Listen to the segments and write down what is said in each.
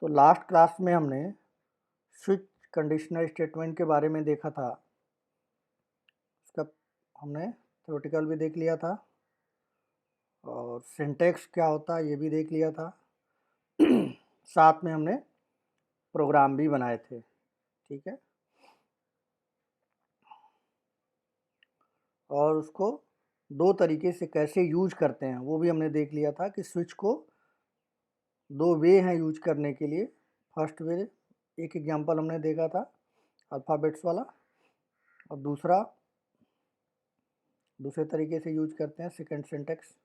तो last class में हमने स्विच कंडीशनल स्टेटमेंट के बारे में देखा था। उसका हमने थ्योरेटिकल भी देख लिया था और सिंटैक्स क्या होता है ये भी देख लिया था। साथ में हमने प्रोग्राम भी बनाए थे, ठीक है। और उसको दो तरीके से कैसे यूज करते हैं वो भी हमने देख लिया था कि स्विच को दो वे हैं यूज करने के लिए। फर्स्ट वे, एक एग्जांपल हमने देखा था अल्फ़ाबेट्स वाला, और दूसरे तरीके से यूज करते हैं सेकंड सिंटैक्स,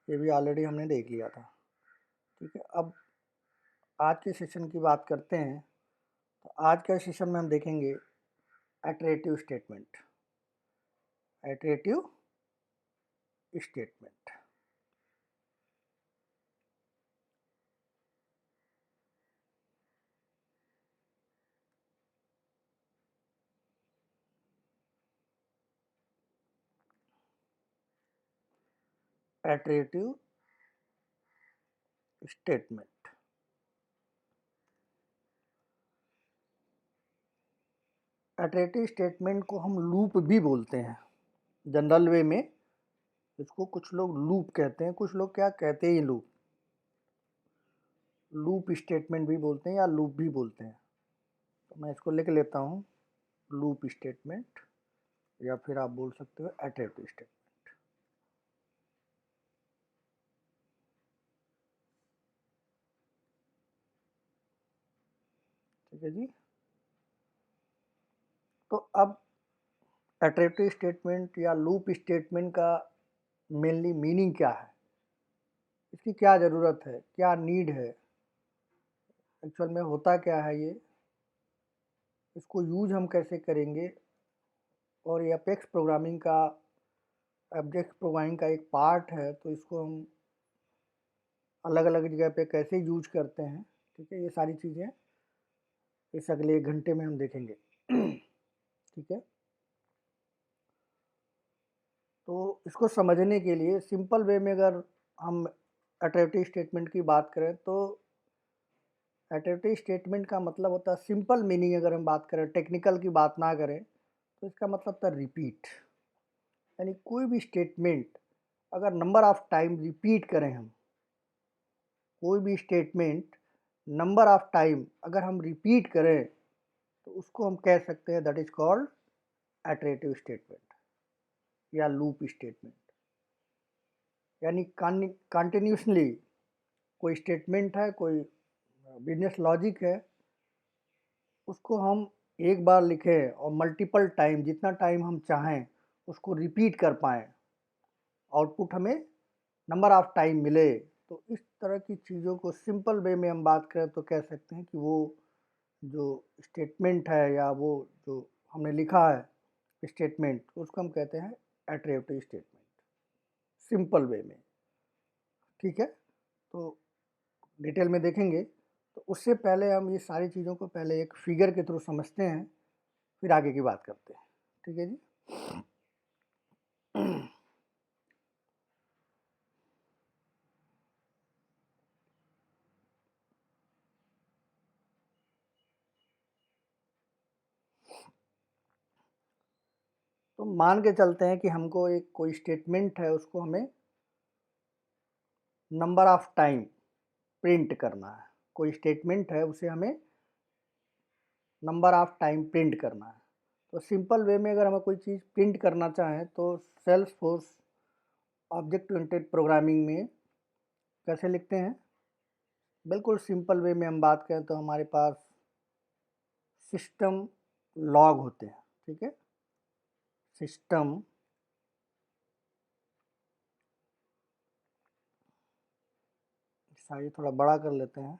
ये भी ऑलरेडी हमने देख लिया था, ठीक है। अब आज के सेशन की बात करते हैं। तो आज के सेशन में हम देखेंगे iterative statement. Iterative statement iterative statement iterative statement को हम लूप भी बोलते हैं जनरल वे में। इसको कुछ लोग लूप कहते हैं, कुछ लोग क्या कहते हैं, लूप स्टेटमेंट भी बोलते हैं या लूप भी बोलते हैं। तो मैं इसको लिख लेता हूँ, लूप स्टेटमेंट, या फिर आप बोल सकते हो इटरेटिव स्टेटमेंट। ठीक है जी। तो अब इटरेटिव स्टेटमेंट या लूप स्टेटमेंट का मेनली मीनिंग क्या है, इसकी क्या ज़रूरत है, क्या नीड है, एक्चुअल में होता क्या है ये, इसको यूज हम कैसे करेंगे, और ये अपेक्स प्रोग्रामिंग का ऑब्जेक्ट प्रोग्रामिंग का एक पार्ट है, तो इसको हम अलग अलग जगह पे कैसे यूज करते हैं, ठीक है। ये सारी चीज़ें इस अगले 1 घंटे में हम देखेंगे। ठीक है। तो इसको समझने के लिए सिंपल वे में अगर हम इटरेटिव स्टेटमेंट की बात करें तो इटरेटिव स्टेटमेंट का मतलब होता है, सिंपल मीनिंग अगर हम बात करें, टेक्निकल की बात ना करें, तो इसका मतलब था रिपीट। यानी कोई भी स्टेटमेंट अगर नंबर ऑफ टाइम रिपीट करें हम, कोई भी स्टेटमेंट नंबर ऑफ टाइम अगर हम रिपीट करें तो उसको हम कह सकते हैं that is called iterative statement या लूप स्टेटमेंट। यानी कंटिन्यूसली कोई स्टेटमेंट है, कोई बिजनेस लॉजिक है, उसको हम एक बार लिखें और मल्टीपल टाइम, जितना टाइम हम चाहें उसको रिपीट कर पाएँ, आउटपुट हमें नंबर ऑफ टाइम मिले। तो इस तरह की चीज़ों को सिंपल वे में हम बात करें तो कह सकते हैं कि वो जो स्टेटमेंट है या वो जो हमने लिखा है स्टेटमेंट, उसको हम कहते हैं इटरेटिव स्टेटमेंट, सिंपल वे में। ठीक है। तो डिटेल में देखेंगे। तो उससे पहले हम ये सारी चीज़ों को पहले एक फिगर के थ्रू समझते हैं, फिर आगे की बात करते हैं। ठीक है जी। तो मान के चलते हैं कि हमको एक कोई स्टेटमेंट है, उसको हमें नंबर ऑफ टाइम प्रिंट करना है। कोई स्टेटमेंट है, उसे हमें नंबर ऑफ टाइम प्रिंट करना है। तो सिंपल वे में अगर हमें कोई चीज़ प्रिंट करना चाहें तो सेल्सफोर्स ऑब्जेक्ट ओरिएंटेड प्रोग्रामिंग में कैसे लिखते हैं, बिल्कुल सिंपल वे में हम बात करें तो हमारे पास सिस्टम लॉग होते हैं। ठीक है। सिस्टम साइज थोड़ा बड़ा कर लेते हैं,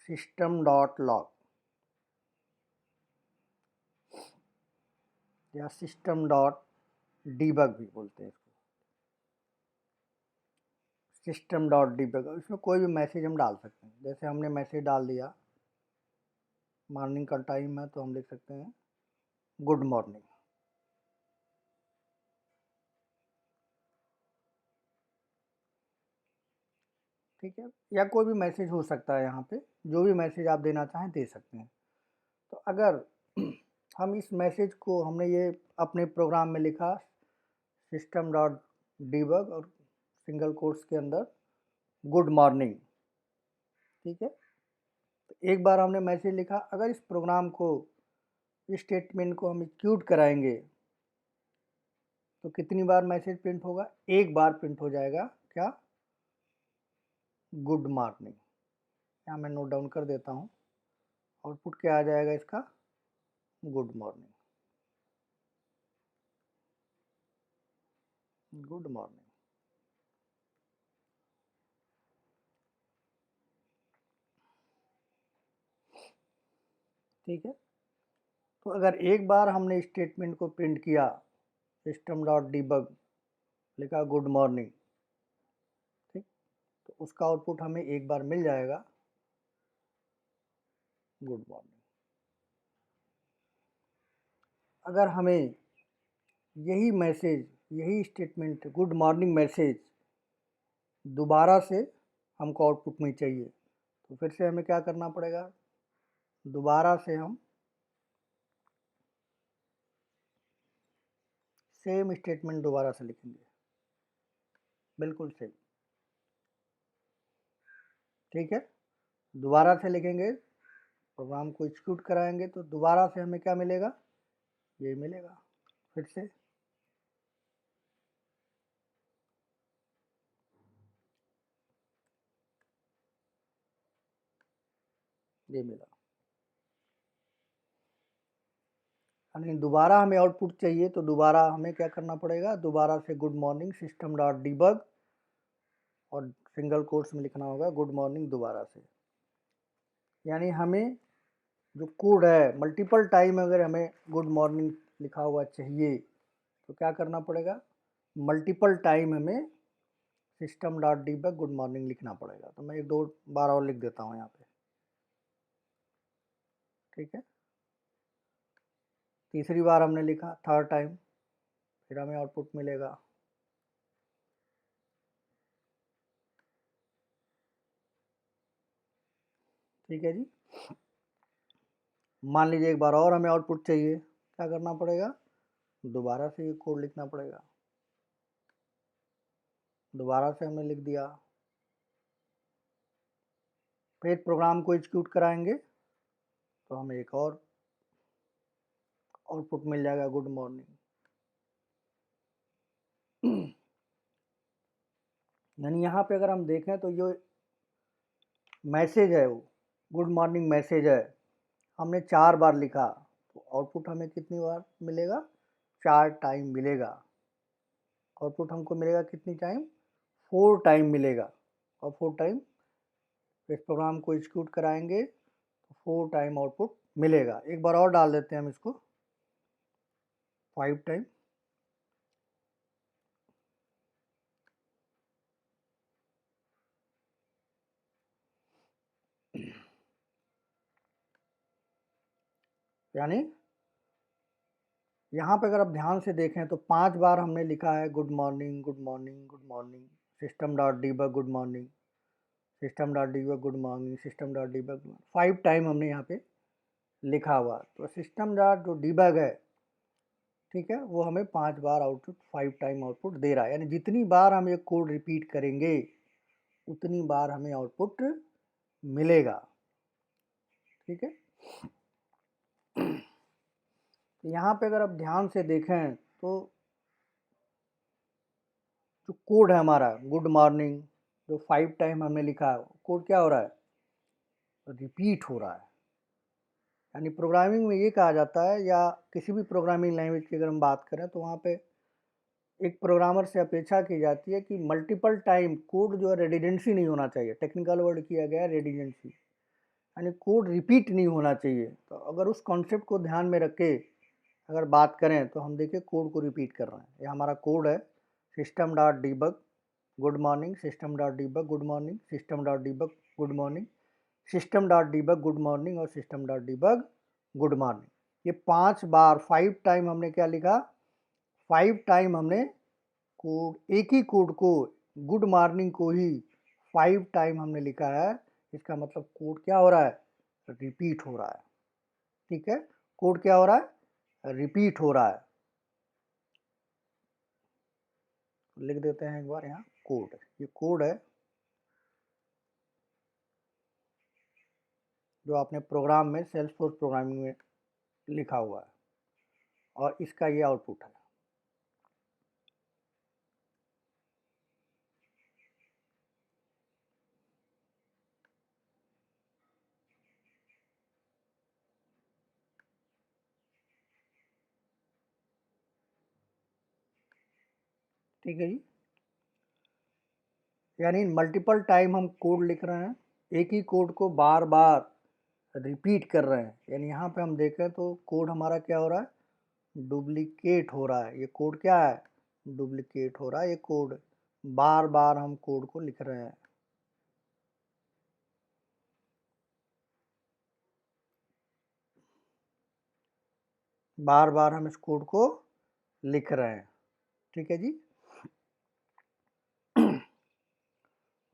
सिस्टम डॉट लॉग या सिस्टम डॉट डीबग भी बोलते हैं इसको, सिस्टम डॉट डीबग। इसमें कोई भी मैसेज हम डाल सकते हैं। जैसे हमने मैसेज डाल दिया, मॉर्निंग का टाइम है तो हम लिख सकते हैं गुड मॉर्निंग। ठीक है, या कोई भी मैसेज हो सकता है, यहाँ पे जो भी मैसेज आप देना चाहें दे सकते हैं। तो अगर हम इस मैसेज को हमने ये अपने प्रोग्राम में लिखा सिस्टम डॉट डीबग और सिंगल कोट्स के अंदर गुड मॉर्निंग, ठीक है। तो एक बार हमने मैसेज लिखा, अगर इस प्रोग्राम को, इस स्टेटमेंट को हम एग्जीक्यूट कराएंगे तो कितनी बार मैसेज प्रिंट होगा? एक बार प्रिंट हो जाएगा। क्या? Good morning. यहाँ मैं नोट डाउन कर देता हूँ। आउटपुट क्या आ जाएगा इसका? Good morning, good morning. ठीक है, तो अगर एक बार हमने स्टेटमेंट को प्रिंट किया, सिस्टम डॉट डीबग लिखा गुड मॉर्निंग, ठीक, तो उसका आउटपुट हमें एक बार मिल जाएगा, गुड मॉर्निंग। अगर हमें यही मैसेज, यही स्टेटमेंट गुड मॉर्निंग मैसेज दोबारा से हमको आउटपुट में चाहिए, तो फिर से हमें क्या करना पड़ेगा? दोबारा से हम सेम स्टेटमेंट दोबारा से लिखेंगे, बिल्कुल सेम। ठीक है, दोबारा से लिखेंगे, प्रोग्राम को एग्जीक्यूट कराएंगे तो दोबारा से हमें क्या मिलेगा? ये मिलेगा। फिर से ये मिला, यानी दोबारा हमें आउटपुट चाहिए तो दोबारा हमें क्या करना पड़ेगा? दोबारा से good morning system dot debug और सिंगल कोट्स में लिखना होगा गुड मॉर्निंग दोबारा से। यानी हमें जो कोड है, मल्टीपल टाइम अगर हमें गुड मॉर्निंग लिखा हुआ चाहिए तो क्या करना पड़ेगा? मल्टीपल टाइम हमें system dot debug good morning लिखना पड़ेगा। तो मैं एक दो बार और लिख देता हूँ यहाँ पे। ठीक है, तीसरी बार हमने लिखा, थर्ड टाइम, फिर हमें आउटपुट मिलेगा। ठीक है जी, मान लीजिए एक बार और हमें आउटपुट चाहिए, क्या करना पड़ेगा? दोबारा से ये कोड लिखना पड़ेगा। दोबारा से हमने लिख दिया, फिर प्रोग्राम को एग्जीक्यूट कराएंगे तो हमें एक और आउटपुट मिल जाएगा, गुड मॉर्निंग। यानी यहाँ पे अगर हम देखें तो जो मैसेज है वो गुड मॉर्निंग मैसेज है, हमने 4 बार लिखा तो आउटपुट हमें कितनी बार मिलेगा? 4 टाइम मिलेगा। आउटपुट हमको मिलेगा कितनी टाइम? 4 टाइम मिलेगा। और 4 टाइम इस प्रोग्राम को एग्जीक्यूट कराएंगे तो 4 टाइम आउटपुट मिलेगा। एक बार और डाल देते हैं हम इसको, 5 टाइम। यानी यहाँ पे अगर आप ध्यान से देखें तो 5 बार हमने लिखा है good morning, good morning, good morning, system dot debug good morning, system dot debug good morning, system dot debug. 5 time हमने यहाँ पे लिखा हुआ, तो सिस्टम डॉट जो डीबग है, ठीक है, वो हमें 5 बार आउटपुट, 5 टाइम आउटपुट दे रहा है। यानी जितनी बार हम ये कोड रिपीट करेंगे उतनी बार हमें आउटपुट मिलेगा। ठीक है, तो यहाँ पे अगर आप ध्यान से देखें तो जो कोड है हमारा गुड मॉर्निंग, जो 5 टाइम हमने लिखा है, कोड क्या हो रहा है? रिपीट हो रहा है। यानी प्रोग्रामिंग में ये कहा जाता है, या किसी भी प्रोग्रामिंग लैंग्वेज की अगर हम बात करें तो वहाँ पे एक प्रोग्रामर से अपेक्षा की जाती है कि मल्टीपल टाइम कोड जो है रेडिडेंसी नहीं होना चाहिए। टेक्निकल वर्ड किया गया है रेडिडेंसी, यानी कोड रिपीट नहीं होना चाहिए। तो अगर उस कॉन्सेप्ट को ध्यान में रख के अगर बात करें तो हम देखिए कोड को रिपीट कर रहे हैं। ये हमारा कोड है, system dot debug good morning, system dot debug good morning, system dot debug good morning, system dot debug good morning और system dot debug good morning. ये 5 बार, 5 टाइम हमने क्या लिखा? 5 टाइम हमने कोड, एक ही कोड को, गुड मॉर्निंग को ही 5 time हमने लिखा है, इसका मतलब कोड क्या हो रहा है, रिपीट हो रहा है। ठीक है, कोड क्या हो रहा है, रिपीट हो रहा है। लिख देते हैं एक बार यहाँ कोड, ये कोड है जो आपने प्रोग्राम में, सेल्सफोर्स प्रोग्रामिंग में लिखा हुआ है, और इसका ये आउटपुट है। ठीक है जी, यानी मल्टीपल टाइम हम कोड लिख रहे हैं, एक ही कोड को बार बार रिपीट कर रहे हैं। यानी यहाँ पे हम देखें तो कोड हमारा क्या हो रहा है, डुप्लीकेट हो रहा है। ये कोड क्या है, डुप्लीकेट हो रहा है। ये कोड बार बार हम कोड को लिख रहे हैं। बार बार हम इस कोड को लिख रहे हैं। ठीक है जी,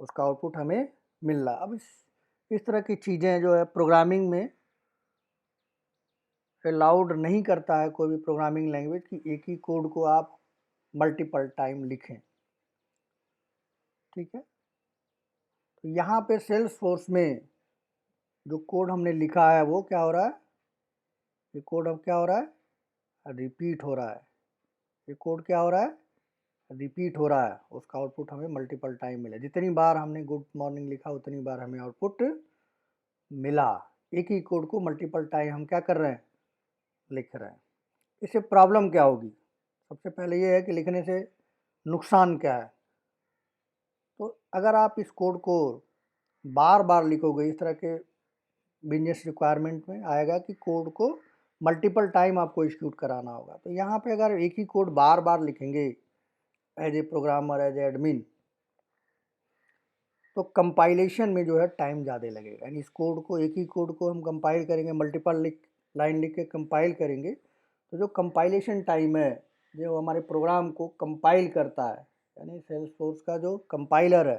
उसका आउटपुट हमें मिल रहा। अब इस तरह की चीज़ें जो है प्रोग्रामिंग में अलाउड नहीं करता है कोई भी प्रोग्रामिंग लैंग्वेज कि एक ही कोड को आप मल्टीपल टाइम लिखें। ठीक है, तो यहाँ पे सेल्सफोर्स में जो कोड हमने लिखा है वो क्या हो रहा है, ये कोड अब क्या हो रहा है, रिपीट हो रहा है। ये कोड क्या हो रहा है, रिपीट हो रहा है। उसका आउटपुट हमें मल्टीपल टाइम मिला। जितनी बार हमने गुड मॉर्निंग लिखा उतनी बार हमें आउटपुट मिला। एक ही कोड को मल्टीपल टाइम हम क्या कर रहे हैं, लिख रहे हैं। इससे प्रॉब्लम क्या होगी, सबसे पहले ये है कि लिखने से नुकसान क्या है। तो अगर आप इस कोड को बार बार लिखोगे, इस तरह के बिजनेस रिक्वायरमेंट में आएगा कि कोड को मल्टीपल टाइम आपको एग्जीक्यूट कराना होगा। तो यहाँ पे अगर एक ही कोड बार बार लिखेंगे as a programmer, as a admin, तो कंपाइलेशन में जो है टाइम ज़्यादा लगेगा। यानी इस कोड को, एक ही कोड को हम कंपाइल करेंगे, मल्टीपल लाइन लिख के कंपाइल करेंगे, तो जो कंपाइलेशन टाइम है, जो हमारे प्रोग्राम को कंपाइल करता है, यानी सेल्सफोर्स का जो कंपाइलर है,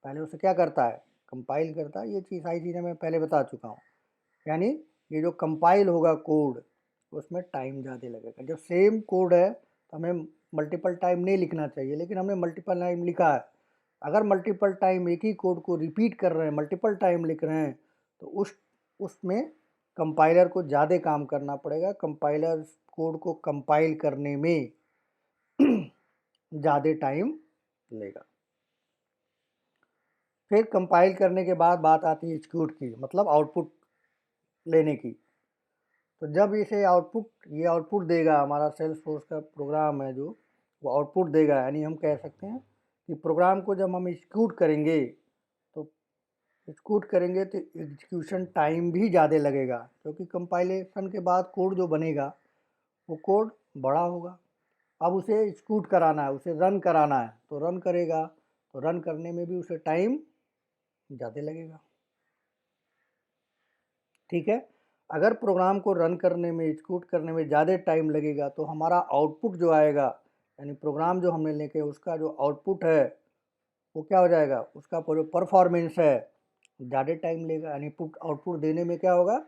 पहले उसे क्या करता है, कंपाइल करता है। ये चीज़, सारी चीज़ें मैं पहले बता चुका हूँ। यानी ये जो कंपाइल होगा कोड, उसमें टाइम ज़्यादा लगेगा। जब सेम कोड है तो हमें मल्टीपल टाइम नहीं लिखना चाहिए, लेकिन हमने मल्टीपल टाइम लिखा है। अगर मल्टीपल टाइम एक ही कोड को रिपीट कर रहे हैं, मल्टीपल टाइम लिख रहे हैं, तो उसमें कंपाइलर को ज़्यादा काम करना पड़ेगा। कंपाइलर कोड को कंपाइल करने में ज़्यादा टाइम लेगा। फिर कंपाइल करने के बाद बात आती है एग्जीक्यूट की, मतलब आउटपुट लेने की। तो जब इसे आउटपुट, ये आउटपुट देगा, हमारा सेल्सफोर्स का प्रोग्राम है जो, वो आउटपुट देगा। यानी हम कह सकते हैं कि प्रोग्राम को जब हम एग्जीक्यूट करेंगे, तो एग्जीक्यूट करेंगे तो एग्जीक्यूशन टाइम भी ज़्यादा लगेगा, क्योंकि कंपाइलेशन के बाद कोड जो बनेगा वो कोड बड़ा होगा। अब उसे एग्जीक्यूट कराना है, उसे रन कराना है, तो रन करेगा, तो रन करने में भी उसे टाइम ज़्यादा लगेगा। ठीक है, अगर प्रोग्राम को रन करने में, एग्जीक्यूट करने में ज़्यादा टाइम लगेगा, तो हमारा आउटपुट जो आएगा, यानी प्रोग्राम जो हमने लेके उसका जो आउटपुट है वो क्या हो जाएगा, उसका जो परफॉर्मेंस है ज़्यादा टाइम लेगा। यानी आउटपुट देने में क्या होगा,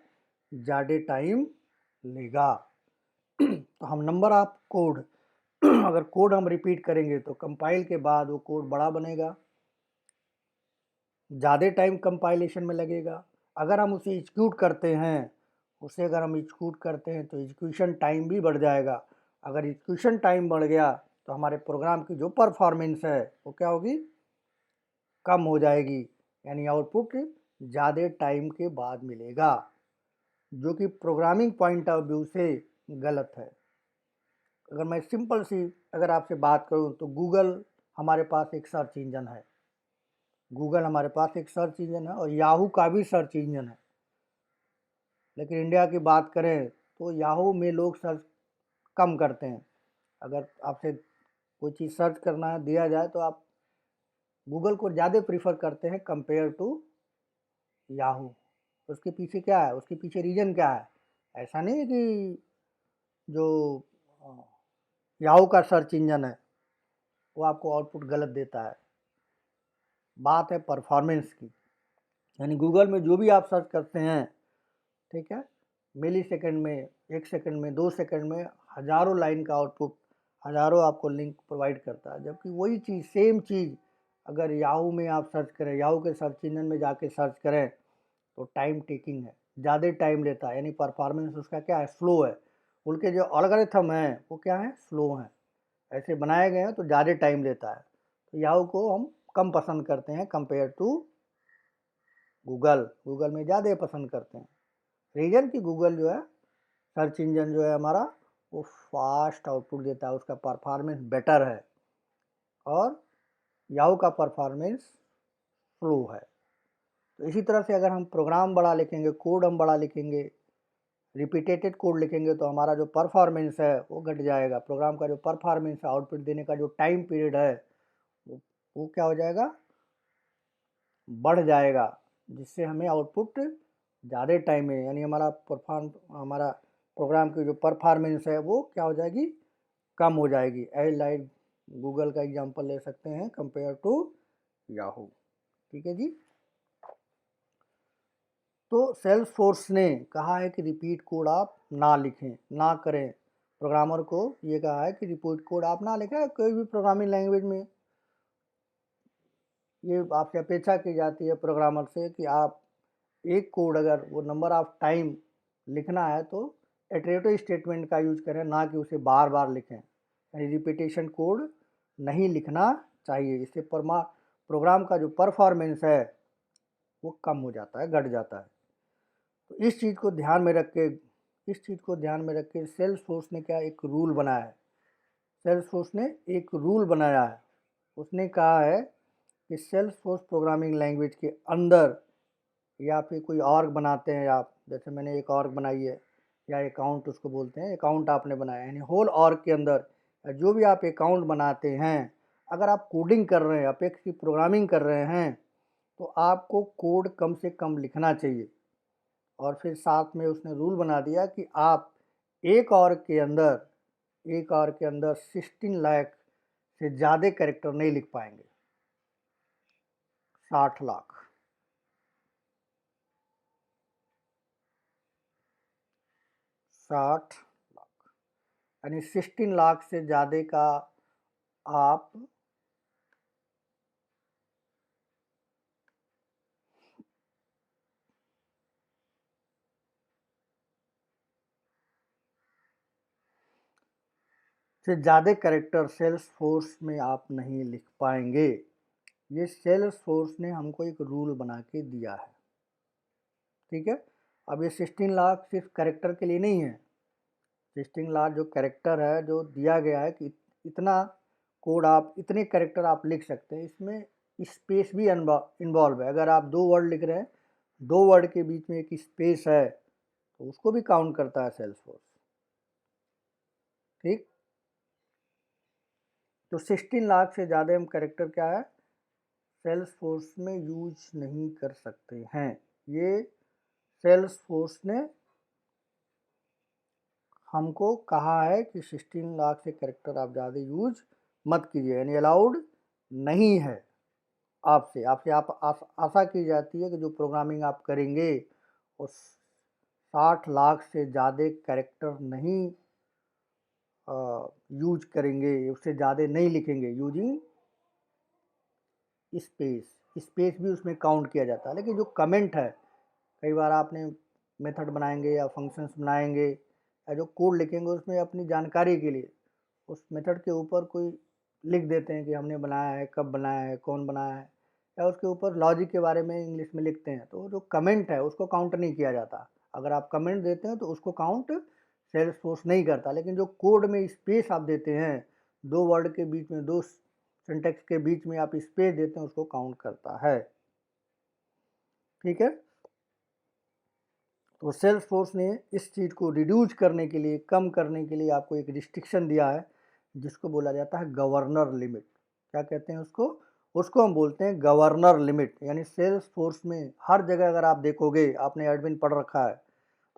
ज़्यादा टाइम लेगा। तो हम नंबर ऑफ कोड अगर कोड हम रिपीट करेंगे तो कंपाइल के बाद वो कोड बड़ा बनेगा, ज़्यादा टाइम कंपाइलेशन में लगेगा। अगर हम उसे एग्जीक्यूट करते हैं, उसे अगर हम एग्जीक्यूट करते हैं तो एग्जीक्यूशन टाइम भी बढ़ जाएगा। अगर एग्जीक्यूशन टाइम बढ़ गया तो हमारे प्रोग्राम की जो परफॉर्मेंस है वो क्या होगी, कम हो जाएगी। यानी आउटपुट ज़्यादा टाइम के बाद मिलेगा, जो कि प्रोग्रामिंग पॉइंट ऑफ व्यू से गलत है। अगर मैं सिंपल सी अगर आपसे बात करूं तो गूगल हमारे पास एक सर्च इंजन है, गूगल हमारे पास एक सर्च इंजन है, और याहू का भी सर्च इंजन है। लेकिन इंडिया की बात करें तो याहू में लोग सर्च कम करते हैं। अगर आपसे कोई चीज़ सर्च करना है दिया जाए तो आप गूगल को ज़्यादा प्रीफर करते हैं कंपेयर टू याहू। उसके पीछे क्या है, उसके पीछे रीज़न क्या है, ऐसा नहीं है कि जो याहू का सर्च इंजन है वो आपको आउटपुट गलत देता है। बात है परफॉर्मेंस की, यानी गूगल में जो भी आप सर्च करते हैं, ठीक है, मिली सेकेंड में, 1 सेकंड में, 2 सेकंड में हज़ारों लाइन का आउटपुट, हज़ारों आपको लिंक प्रोवाइड करता है। जबकि वही चीज़, सेम चीज़ अगर याहू में आप सर्च करें, याहू के सर्च इंजन में जाके सर्च करें, तो टाइम टेकिंग है, ज़्यादा टाइम लेता है, यानी परफॉर्मेंस उसका क्या है, स्लो है। उनके जो एल्गोरिथम हैं वो क्या है, स्लो हैं, ऐसे बनाए गए हैं तो ज़्यादा टाइम लेता है। तो याहू को हम कम पसंद करते हैं कंपेयर टू गूगल, गूगल में ज़्यादा पसंद करते हैं। रीजन कि गूगल जो है, सर्च इंजन जो है हमारा, वो फास्ट आउटपुट देता है, उसका परफॉर्मेंस बेटर है, और याहू का परफॉर्मेंस स्लो है। तो इसी तरह से अगर हम प्रोग्राम बड़ा लिखेंगे, कोड हम बड़ा लिखेंगे, रिपीटेटेड कोड लिखेंगे, तो हमारा जो परफॉर्मेंस है वो घट जाएगा। प्रोग्राम का जो परफॉर्मेंस है, आउटपुट देने का जो टाइम पीरियड है, वो क्या हो जाएगा, बढ़ जाएगा, जिससे हमें आउटपुट ज़्यादा टाइम में, यानी हमारा प्रोग्राम की जो परफॉर्मेंस है वो क्या हो जाएगी, कम हो जाएगी। एज लाइक गूगल का एग्जांपल ले सकते हैं कंपेयर टू याहू। ठीक है जी। तो सेल्सफोर्स ने कहा है कि रिपीट कोड आप ना लिखें, ना करें। प्रोग्रामर को ये कहा है कि रिपीट कोड आप ना लिखें कोई भी प्रोग्रामिंग लैंग्वेज में। ये आपसे अपेक्षा की जाती है प्रोग्रामर से कि आप एक कोड, अगर वो नंबर ऑफ टाइम लिखना है तो इटरेटिव स्टेटमेंट का यूज करें, ना कि उसे बार बार लिखें। यानी रिपीटेशन कोड नहीं लिखना चाहिए। इससे प्रोग्राम का जो परफॉर्मेंस है वो कम हो जाता है, घट जाता है। तो इस चीज़ को ध्यान में रख के सेल्सफोर्स ने क्या एक रूल बनाया है। सेल्सफोर्स ने एक रूल बनाया है। उसने कहा है कि सेल्सफोर्स प्रोग्रामिंग लैंग्वेज के अंदर, या फिर कोई ऑर्ग बनाते हैं आप, जैसे मैंने एक ऑर्ग बनाई है, या अकाउंट उसको बोलते हैं, अकाउंट आपने बनाया, यानी होल ऑर्ग के अंदर जो भी आप अकाउंट बनाते हैं, अगर आप कोडिंग कर रहे हैं, अपेक्स की प्रोग्रामिंग कर रहे हैं, तो आपको कोड कम से कम लिखना चाहिए। और फिर साथ में उसने रूल बना दिया कि आप एक एक ऑर्ग के अंदर 16 लाख से ज़्यादा कैरेक्टर नहीं लिख पाएंगे। 60 लाख, 60 लाख, यानी 16 लाख से ज़्यादा का आप से ज़्यादा कैरेक्टर सेल्स फोर्स में आप नहीं लिख पाएंगे। ये सेल्स फोर्स ने हमको एक रूल बना के दिया है। ठीक है। अब ये 16 लाख सिर्फ कैरेक्टर के लिए नहीं है। 16 लाख जो कैरेक्टर है, जो दिया गया है कि इतना कोड आप, इतने कैरेक्टर आप लिख सकते हैं, इसमें स्पेस भी इन्वॉल्व है। अगर आप 2 वर्ड लिख रहे हैं, 2 वर्ड के बीच में एक स्पेस है, तो उसको भी काउंट करता है सेल्सफोर्स। ठीक। तो 16 लाख से ज़्यादा हम कैरेक्टर क्या है, सेल्सफोर्स में यूज नहीं कर सकते हैं। ये सेल्सफोर्स ने हमको कहा है कि 16 लाख से कैरेक्टर आप ज़्यादा यूज मत कीजिए, यानी अलाउड नहीं है। आपसे आपसे आप आशा की जाती है कि जो प्रोग्रामिंग आप करेंगे उस 60 लाख से ज़्यादा कैरेक्टर नहीं यूज करेंगे, उससे ज़्यादा नहीं लिखेंगे। यूजिंग स्पेस भी उसमें काउंट किया जाता है। लेकिन जो कमेंट है, कई बार आपने मेथड बनाएंगे या फंक्शंस बनाएंगे या जो कोड लिखेंगे, उसमें अपनी जानकारी के लिए उस मेथड के ऊपर कोई लिख देते हैं कि हमने बनाया है, कब बनाया है, कौन बनाया है, या उसके ऊपर लॉजिक के बारे में इंग्लिश में लिखते हैं, तो जो कमेंट है उसको काउंट नहीं किया जाता। अगर आप कमेंट देते हैं तो उसको काउंट सेल्सफोर्स नहीं करता। लेकिन जो कोड में स्पेस आप देते हैं, 2 वर्ड के बीच में, 2 सिंटेक्स के बीच में आप स्पेस देते हैं, उसको काउंट करता है। ठीक है। तो सेल्सफोर्स ने इस चीज़ को रिड्यूस करने के लिए, कम करने के लिए आपको एक रिस्ट्रिक्शन दिया है, जिसको बोला जाता है गवर्नर लिमिट। क्या कहते हैं उसको? उसको हम बोलते हैं गवर्नर लिमिट। यानी सेल्सफोर्स में हर जगह अगर आप देखोगे, आपने एडमिन पढ़ रखा है,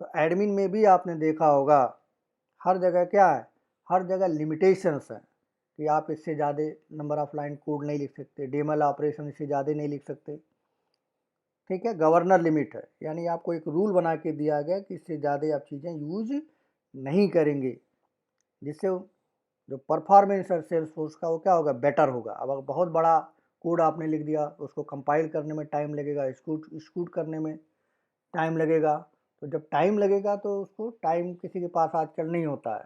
तो एडमिन में भी आपने देखा होगा, हर जगह क्या है, हर जगह लिमिटेशंस हैं। कि आप इससे ज़्यादा नंबर ऑफ लाइन कोड नहीं लिख सकते, डेमल ऑपरेशन इससे ज़्यादा नहीं लिख सकते, ठीक है। गवर्नर लिमिट है, यानी आपको एक रूल बना के दिया गया कि इससे ज़्यादा आप चीज़ें यूज नहीं करेंगे, जिससे जो परफॉर्मेंस है सेल्स फोर्स का वो क्या होगा, बेटर होगा। अब अगर बहुत बड़ा कोड आपने लिख दिया तो उसको कंपाइल करने में टाइम लगेगा, स्कूट करने में टाइम लगेगा। तो जब टाइम लगेगा तो उसको टाइम किसी के पास आजकल नहीं होता है,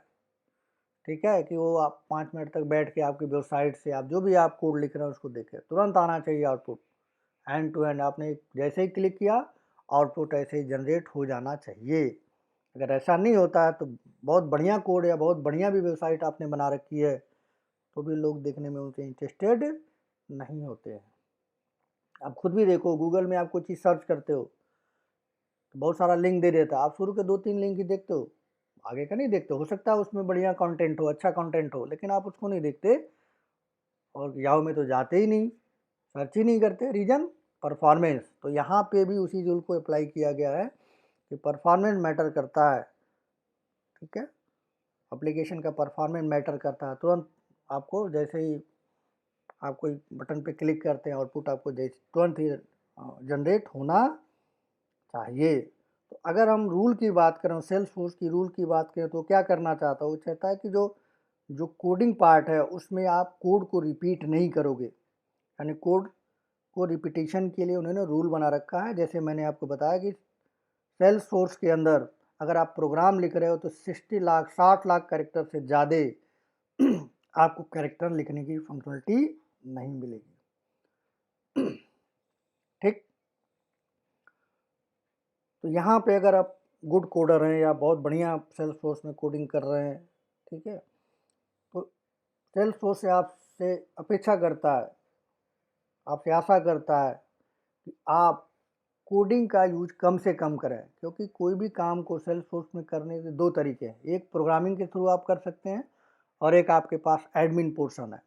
ठीक है, कि वो आप 5 मिनट तक बैठ के आपकी वेबसाइट से आप जो भी आप कोड लिख रहे हैं उसको देखें, तुरंत आना चाहिए आउटपुट, एंड टू एंड। आपने जैसे ही क्लिक किया आउटपुट ऐसे ही जनरेट हो जाना चाहिए। अगर ऐसा नहीं होता है तो बहुत बढ़िया कोड या बहुत बढ़िया भी वेबसाइट आपने बना रखी है तो भी लोग देखने में उनके इंटरेस्टेड नहीं होते हैं। आप खुद भी देखो, गूगल में आप कोई चीज़ सर्च करते हो तो बहुत सारा लिंक दे देता है, आप शुरू के 2-3 लिंक ही देखते हो, आगे का नहीं देखते। हो सकता है उसमें बढ़िया कंटेंट हो, अच्छा कंटेंट हो, लेकिन आप उसको नहीं देखते और याहू में तो जाते ही नहीं, सर्च ही नहीं करते। Reason performance. तो यहाँ पे भी उसी रूल को अप्लाई किया गया है कि परफॉर्मेंस मैटर करता है, ठीक है। एप्लीकेशन का परफॉर्मेंस मैटर करता है। तुरंत आपको जैसे ही आप कोई बटन पे क्लिक करते हैं आउटपुट आपको जैसे तुरंत ही जनरेट होना चाहिए। तो अगर हम रूल की बात करें, सेल्स फोर्स की रूल की बात करें तो क्या करना चाहता है, वो चाहता है कि जो जो कोडिंग पार्ट है उसमें आप कोड को रिपीट नहीं करोगे, यानी कोड को रिपीटिशन के लिए उन्होंने रूल बना रखा है। जैसे मैंने आपको बताया कि सेल्स फोर्स के अंदर अगर आप प्रोग्राम लिख रहे हो तो 60 लाख 60 लाख कैरेक्टर से ज़्यादा आपको कैरेक्टर लिखने की फंक्शनलिटी नहीं मिलेगी, ठीक। तो यहाँ पे अगर आप गुड कोडर हैं या बहुत बढ़िया सेल्स फोर्स में कोडिंग कर रहे हैं, ठीक है, तो सेल्स फोर्स से आपसे अपेक्षा करता है, आपसे आशा करता है कि आप कोडिंग का यूज कम से कम करें, क्योंकि कोई भी काम को सेल्स फोर्स में करने के 2 तरीके हैं। एक प्रोग्रामिंग के थ्रू आप कर सकते हैं और एक आपके पास एडमिन पोर्शन है।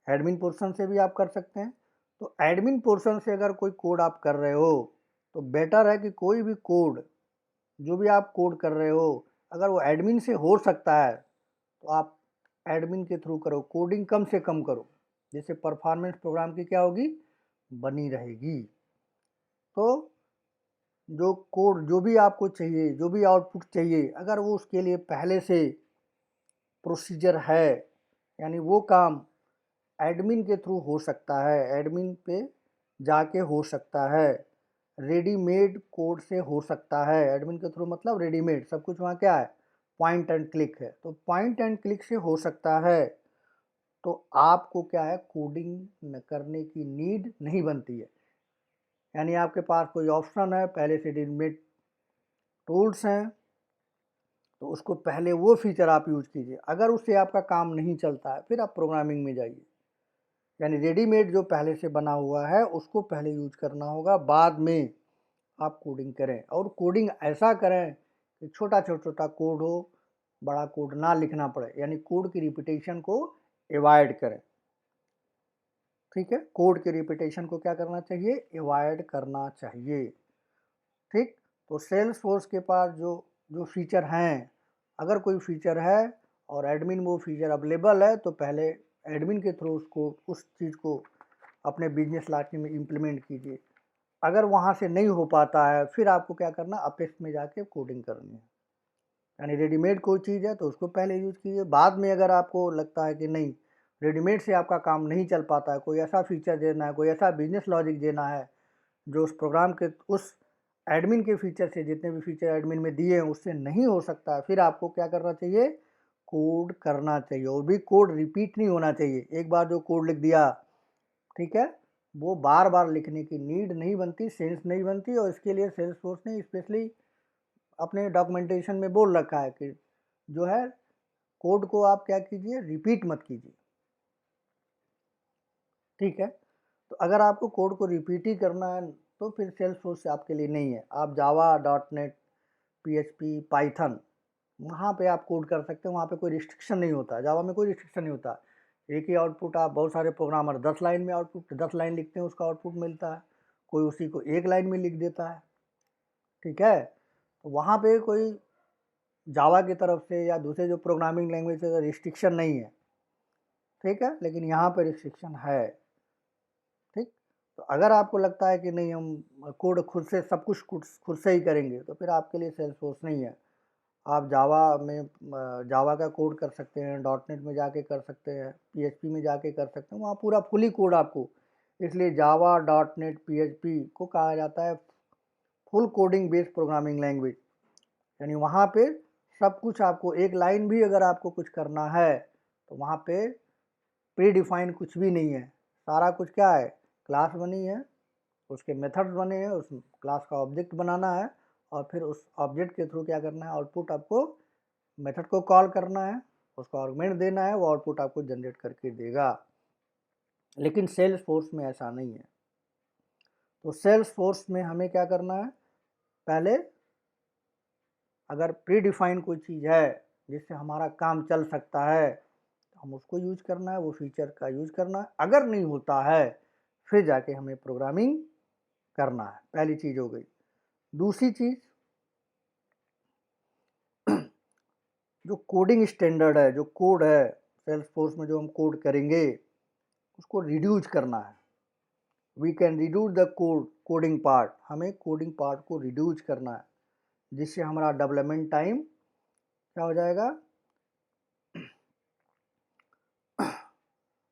एडमिन पोर्शन से भी आप कर सकते हैं। तो एडमिन पोर्शन से अगर कोई कोड आप कर रहे हो तो बेटर है कि कोई भी कोड जो भी आप कोड कर रहे हो अगर वो एडमिन से हो सकता है तो आप एडमिन के थ्रू करो, कोडिंग कम से कम करो, जिससे परफॉर्मेंस प्रोग्राम की क्या होगी, बनी रहेगी। तो जो कोड जो भी आपको चाहिए, जो भी आउटपुट चाहिए, अगर वो उसके लिए पहले से प्रोसीजर है, यानी वो काम एडमिन के थ्रू हो सकता है, एडमिन पे जाके हो सकता है, रेडीमेड कोड से हो सकता है। एडमिन के थ्रू मतलब रेडीमेड सब कुछ वहाँ क्या है, पॉइंट एंड क्लिक है, तो पॉइंट एंड क्लिक से हो सकता है। तो आपको क्या है, कोडिंग करने की नीड नहीं बनती है, यानी आपके पास कोई ऑप्शन है, पहले से रेडीमेड टूल्स हैं, तो उसको पहले वो फीचर आप यूज कीजिए। अगर उससे आपका काम नहीं चलता है फिर आप प्रोग्रामिंग में जाइए, यानी रेडीमेड जो पहले से बना हुआ है उसको पहले यूज करना होगा, बाद में आप कोडिंग करें। और कोडिंग ऐसा करें कि छोटा छोटा कोड हो, बड़ा कोड ना लिखना पड़े, यानी कोड की रिपीटेशन को अवॉइड करें, ठीक है। कोड के रिपीटेशन को क्या करना चाहिए, अवॉइड करना चाहिए, ठीक। तो सेल्स फोर्स के पास जो जो फीचर हैं, अगर कोई फीचर है और एडमिन वो फीचर अवेलेबल है तो पहले एडमिन के थ्रू उसको उस चीज़ को अपने बिजनेस लॉजिक में इम्प्लीमेंट कीजिए। अगर वहाँ से नहीं हो पाता है फिर आपको क्या करना, अपेक्स में जाके कोडिंग करनी है, यानी रेडीमेड कोई चीज़ है तो उसको पहले यूज़ कीजिए। बाद में अगर आपको लगता है कि नहीं, रेडीमेड से आपका काम नहीं चल पाता है, कोई ऐसा फीचर देना है, कोई ऐसा बिजनेस लॉजिक देना है जो उस प्रोग्राम के उस एडमिन के फीचर से, जितने भी फीचर एडमिन में दिए हैं उससे नहीं हो सकता है, फिर आपको क्या करना चाहिए, कोड करना चाहिए। और भी कोड रिपीट नहीं होना चाहिए। एक बार जो कोड लिख दिया, ठीक है, वो बार बार लिखने की नीड नहीं बनती, सेंस नहीं बनती। और इसके लिए सेल्स फोर्स ने स्पेशली अपने डॉक्यूमेंटेशन में बोल रखा है कि जो है कोड को आप क्या कीजिए, रिपीट मत कीजिए, ठीक है। तो अगर आपको कोड को रिपीट ही करना है तो फिर सेल्स फोर्स आपके लिए नहीं है। आप जावा, .NET, PHP, पाइथन, वहाँ पे आप कोड कर सकते हैं, वहाँ पे कोई रिस्ट्रिक्शन नहीं होता है। जावा में कोई रिस्ट्रिक्शन नहीं होता। एक ही आउटपुट, आप बहुत सारे प्रोग्रामर 10 लाइन में आउटपुट, 10 लाइन लिखते हैं उसका आउटपुट मिलता है, कोई उसी को 1 लाइन में लिख देता है, ठीक है। तो वहाँ पे कोई जावा की तरफ से या दूसरे जो प्रोग्रामिंग लैंग्वेज से रिस्ट्रिक्शन नहीं है, ठीक है, लेकिन यहाँ पे रिस्ट्रिक्शन है। ठीक, तो अगर आपको लगता है कि नहीं हम कोड खुद से सब कुछ खुद से ही करेंगे, तो फिर आपके लिए सेल्सफोर्स नहीं है। आप जावा में जावा का कोड कर सकते हैं, डॉटनेट में जाके कर सकते हैं, पीएचपी में जाके कर सकते हैं, वहाँ पूरा फुली कोड आपको। इसलिए जावा, डॉटनेट, पीएचपी को कहा जाता है full coding based programming language. यानी वहाँ पे सब कुछ आपको, एक लाइन भी अगर आपको कुछ करना है तो वहाँ पे प्री डिफाइन कुछ भी नहीं है। सारा कुछ क्या है, क्लास बनी है, उसके मेथड्स बने हैं, उस क्लास का ऑब्जेक्ट बनाना है और फिर उस ऑब्जेक्ट के थ्रू क्या करना है, आउटपुट आपको मेथड को कॉल करना है, उसका आर्गुमेंट देना है, वो आउटपुट आपको जनरेट करके देगा। लेकिन सेल्स फोर्स में ऐसा नहीं है। तो सेल्स फोर्स में हमें क्या करना है, पहले अगर प्री डिफाइन कोई चीज़ है जिससे हमारा काम चल सकता है, तो हम उसको यूज करना है, वो फीचर का यूज करना है। अगर नहीं होता है फिर जाके हमें प्रोग्रामिंग करना है। पहली चीज़ हो गई। दूसरी चीज़, जो कोडिंग स्टैंडर्ड है, जो कोड है सेल्स फोर्स में जो हम कोड करेंगे, उसको रिड्यूस करना है। We can reduce the coding part. हमें कोडिंग पार्ट को रिड्यूस करना है, जिससे हमारा डेवलपमेंट टाइम क्या हो जाएगा,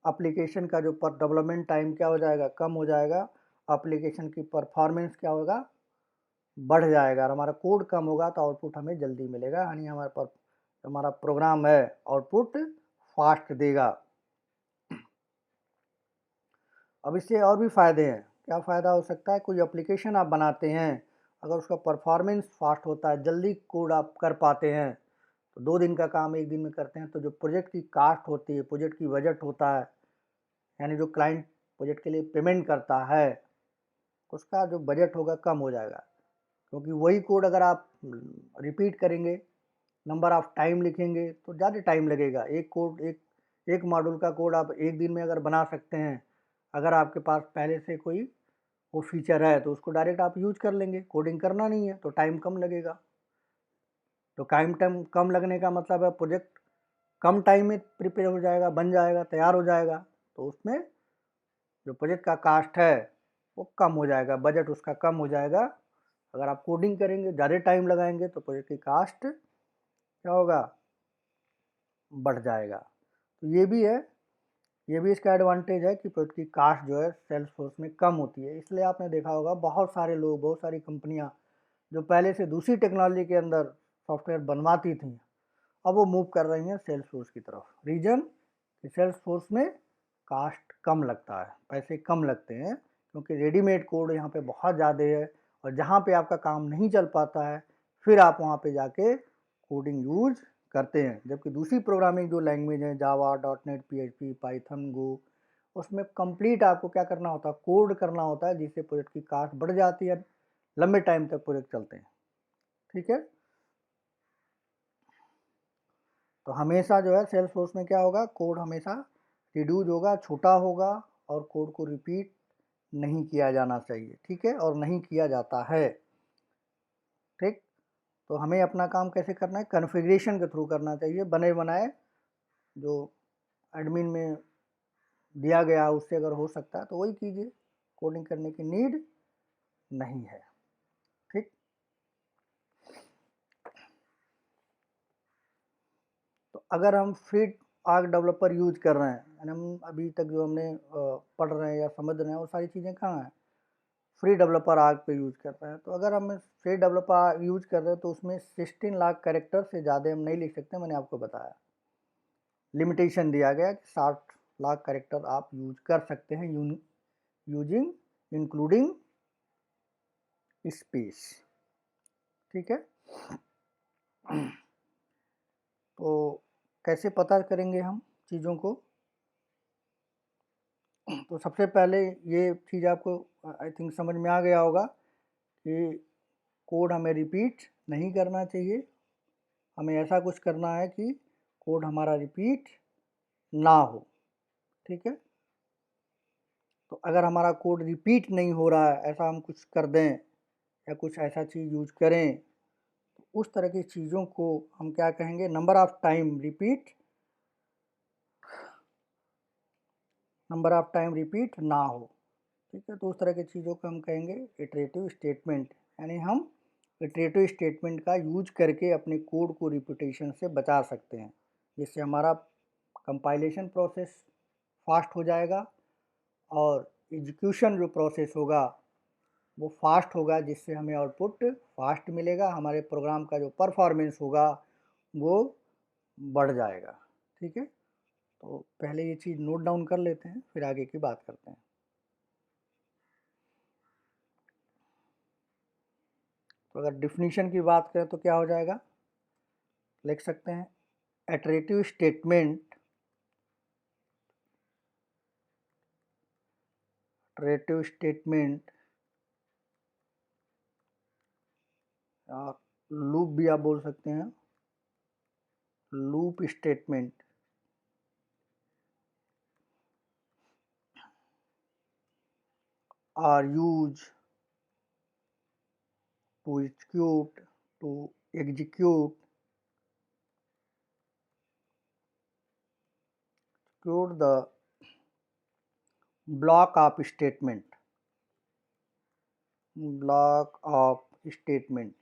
एप्लीकेशन का जो डेवलपमेंट टाइम क्या हो जाएगा, कम हो जाएगा। एप्लीकेशन की परफॉर्मेंस क्या होगा, बढ़ जाएगा। और हमारा कोड कम होगा तो आउटपुट हमें जल्दी मिलेगा, यानी हमारा प्रोग्राम है आउटपुट फास्ट देगा। अब इससे और भी फ़ायदे हैं। क्या फ़ायदा हो सकता है, कोई एप्लीकेशन आप बनाते हैं, अगर उसका परफॉर्मेंस फास्ट होता है, जल्दी कोड आप कर पाते हैं, तो 2 दिन का काम 1 दिन में करते हैं, तो जो प्रोजेक्ट की कास्ट होती है, प्रोजेक्ट की बजट होता है, यानी जो क्लाइंट प्रोजेक्ट के लिए पेमेंट करता है, उसका जो बजट होगा कम हो जाएगा। क्योंकि वही कोड अगर आप रिपीट करेंगे, नंबर ऑफ टाइम लिखेंगे, तो ज़्यादा टाइम लगेगा। एक मॉड्यूल का कोड आप 1 दिन में अगर बना सकते हैं, अगर आपके पास पहले से कोई वो फीचर है तो उसको डायरेक्ट आप यूज कर लेंगे, कोडिंग करना नहीं है तो टाइम कम लगेगा। तो टाइम कम लगने का मतलब है प्रोजेक्ट कम टाइम में प्रिपेयर हो जाएगा, बन जाएगा, तैयार हो जाएगा। तो उसमें जो प्रोजेक्ट का कास्ट है वो कम हो जाएगा, बजट उसका कम हो जाएगा। अगर आप कोडिंग करेंगे, ज़्यादा टाइम लगाएंगे, तो प्रोजेक्ट की कास्ट क्या होगा, बढ़ जाएगा। तो ये भी है, ये भी इसका एडवांटेज है कि प्रोजेक्ट की कास्ट जो है सेल्स फोर्स में कम होती है। इसलिए आपने देखा होगा बहुत सारे लोग, बहुत सारी कंपनियां जो पहले से दूसरी टेक्नोलॉजी के अंदर सॉफ्टवेयर बनवाती थी, अब वो मूव कर रही हैं सेल्स फोर्स की तरफ। रीजन कि सेल्स फोर्स में कास्ट कम लगता है, पैसे कम लगते हैं, क्योंकि रेडीमेड कोड यहाँ पे बहुत ज़्यादा है। और जहाँ पे आपका काम नहीं चल पाता है, फिर आप वहाँ पे जाके कोडिंग यूज करते हैं। जबकि दूसरी प्रोग्रामिंग जो लैंग्वेज है, जावा, डॉटनेट, पीएचपी, पाइथन, गो, उसमें कंप्लीट आपको क्या करना होता है, कोड करना होता है, जिससे प्रोजेक्ट की कास्ट बढ़ जाती है, लंबे टाइम तक प्रोजेक्ट चलते हैं। ठीक है, तो हमेशा जो है सेल्स फोर्स में क्या होगा, कोड हमेशा रिड्यूस होगा, छोटा होगा, और कोड को रिपीट नहीं किया जाना चाहिए। ठीक है, और नहीं किया जाता है। ठीक, तो हमें अपना काम कैसे करना है, कॉन्फ़िगरेशन के थ्रू करना चाहिए। बने बनाए जो एडमिन में दिया गया उससे अगर हो सकता है तो वही कीजिए, कोडिंग करने की नीड नहीं है। ठीक, तो अगर हम फ्री आर्क डेवलपर यूज कर रहे हैं, यानी हम अभी तक जो हमने पढ़ रहे हैं या समझ रहे हैं, वो सारी चीज़ें कहाँ हैं, फ्री डेवलपर आर्क पे यूज कर रहे हैं। तो अगर हम फ्री डेवलपर यूज कर रहे हैं तो उसमें 16 लाख कैरेक्टर से ज़्यादा हम नहीं लिख सकते। मैंने आपको बताया, लिमिटेशन दिया गया कि 60 लाख कैरेक्टर आप यूज कर सकते हैं, यूजिंग इंक्लूडिंग स्पेस। ठीक है, तो कैसे पता करेंगे हम चीज़ों को, तो सबसे पहले ये चीज़ आपको आई थिंक समझ में आ गया होगा कि कोड हमें रिपीट नहीं करना चाहिए। हमें ऐसा कुछ करना है कि कोड हमारा रिपीट ना हो। ठीक है, तो अगर हमारा कोड रिपीट नहीं हो रहा है, ऐसा हम कुछ कर दें या कुछ ऐसा चीज़ यूज करें, तो उस तरह की चीज़ों को हम क्या कहेंगे, number of time repeat number of time repeat ना हो। ठीक है, तो उस तरह की चीज़ों को हम कहेंगे इटरेटिव स्टेटमेंट। यानी हम इटरेटिव स्टेटमेंट का यूज करके अपने कोड को रिपीटेशन से बचा सकते हैं, जिससे हमारा कंपाइलेशन प्रोसेस फास्ट हो जाएगा और एग्जीक्यूशन जो प्रोसेस होगा वो फास्ट होगा, जिससे हमें आउटपुट फास्ट मिलेगा, हमारे प्रोग्राम का जो परफॉर्मेंस होगा वो बढ़ जाएगा। ठीक है, तो पहले ये चीज़ नोट डाउन कर लेते हैं, फिर आगे की बात करते हैं। तो अगर डिफिनीशन की बात करें तो क्या हो जाएगा, लिख सकते हैं iterative statement, iterative statement loop भी आप बोल सकते हैं, loop statement are use to execute the block of statement, block of statement,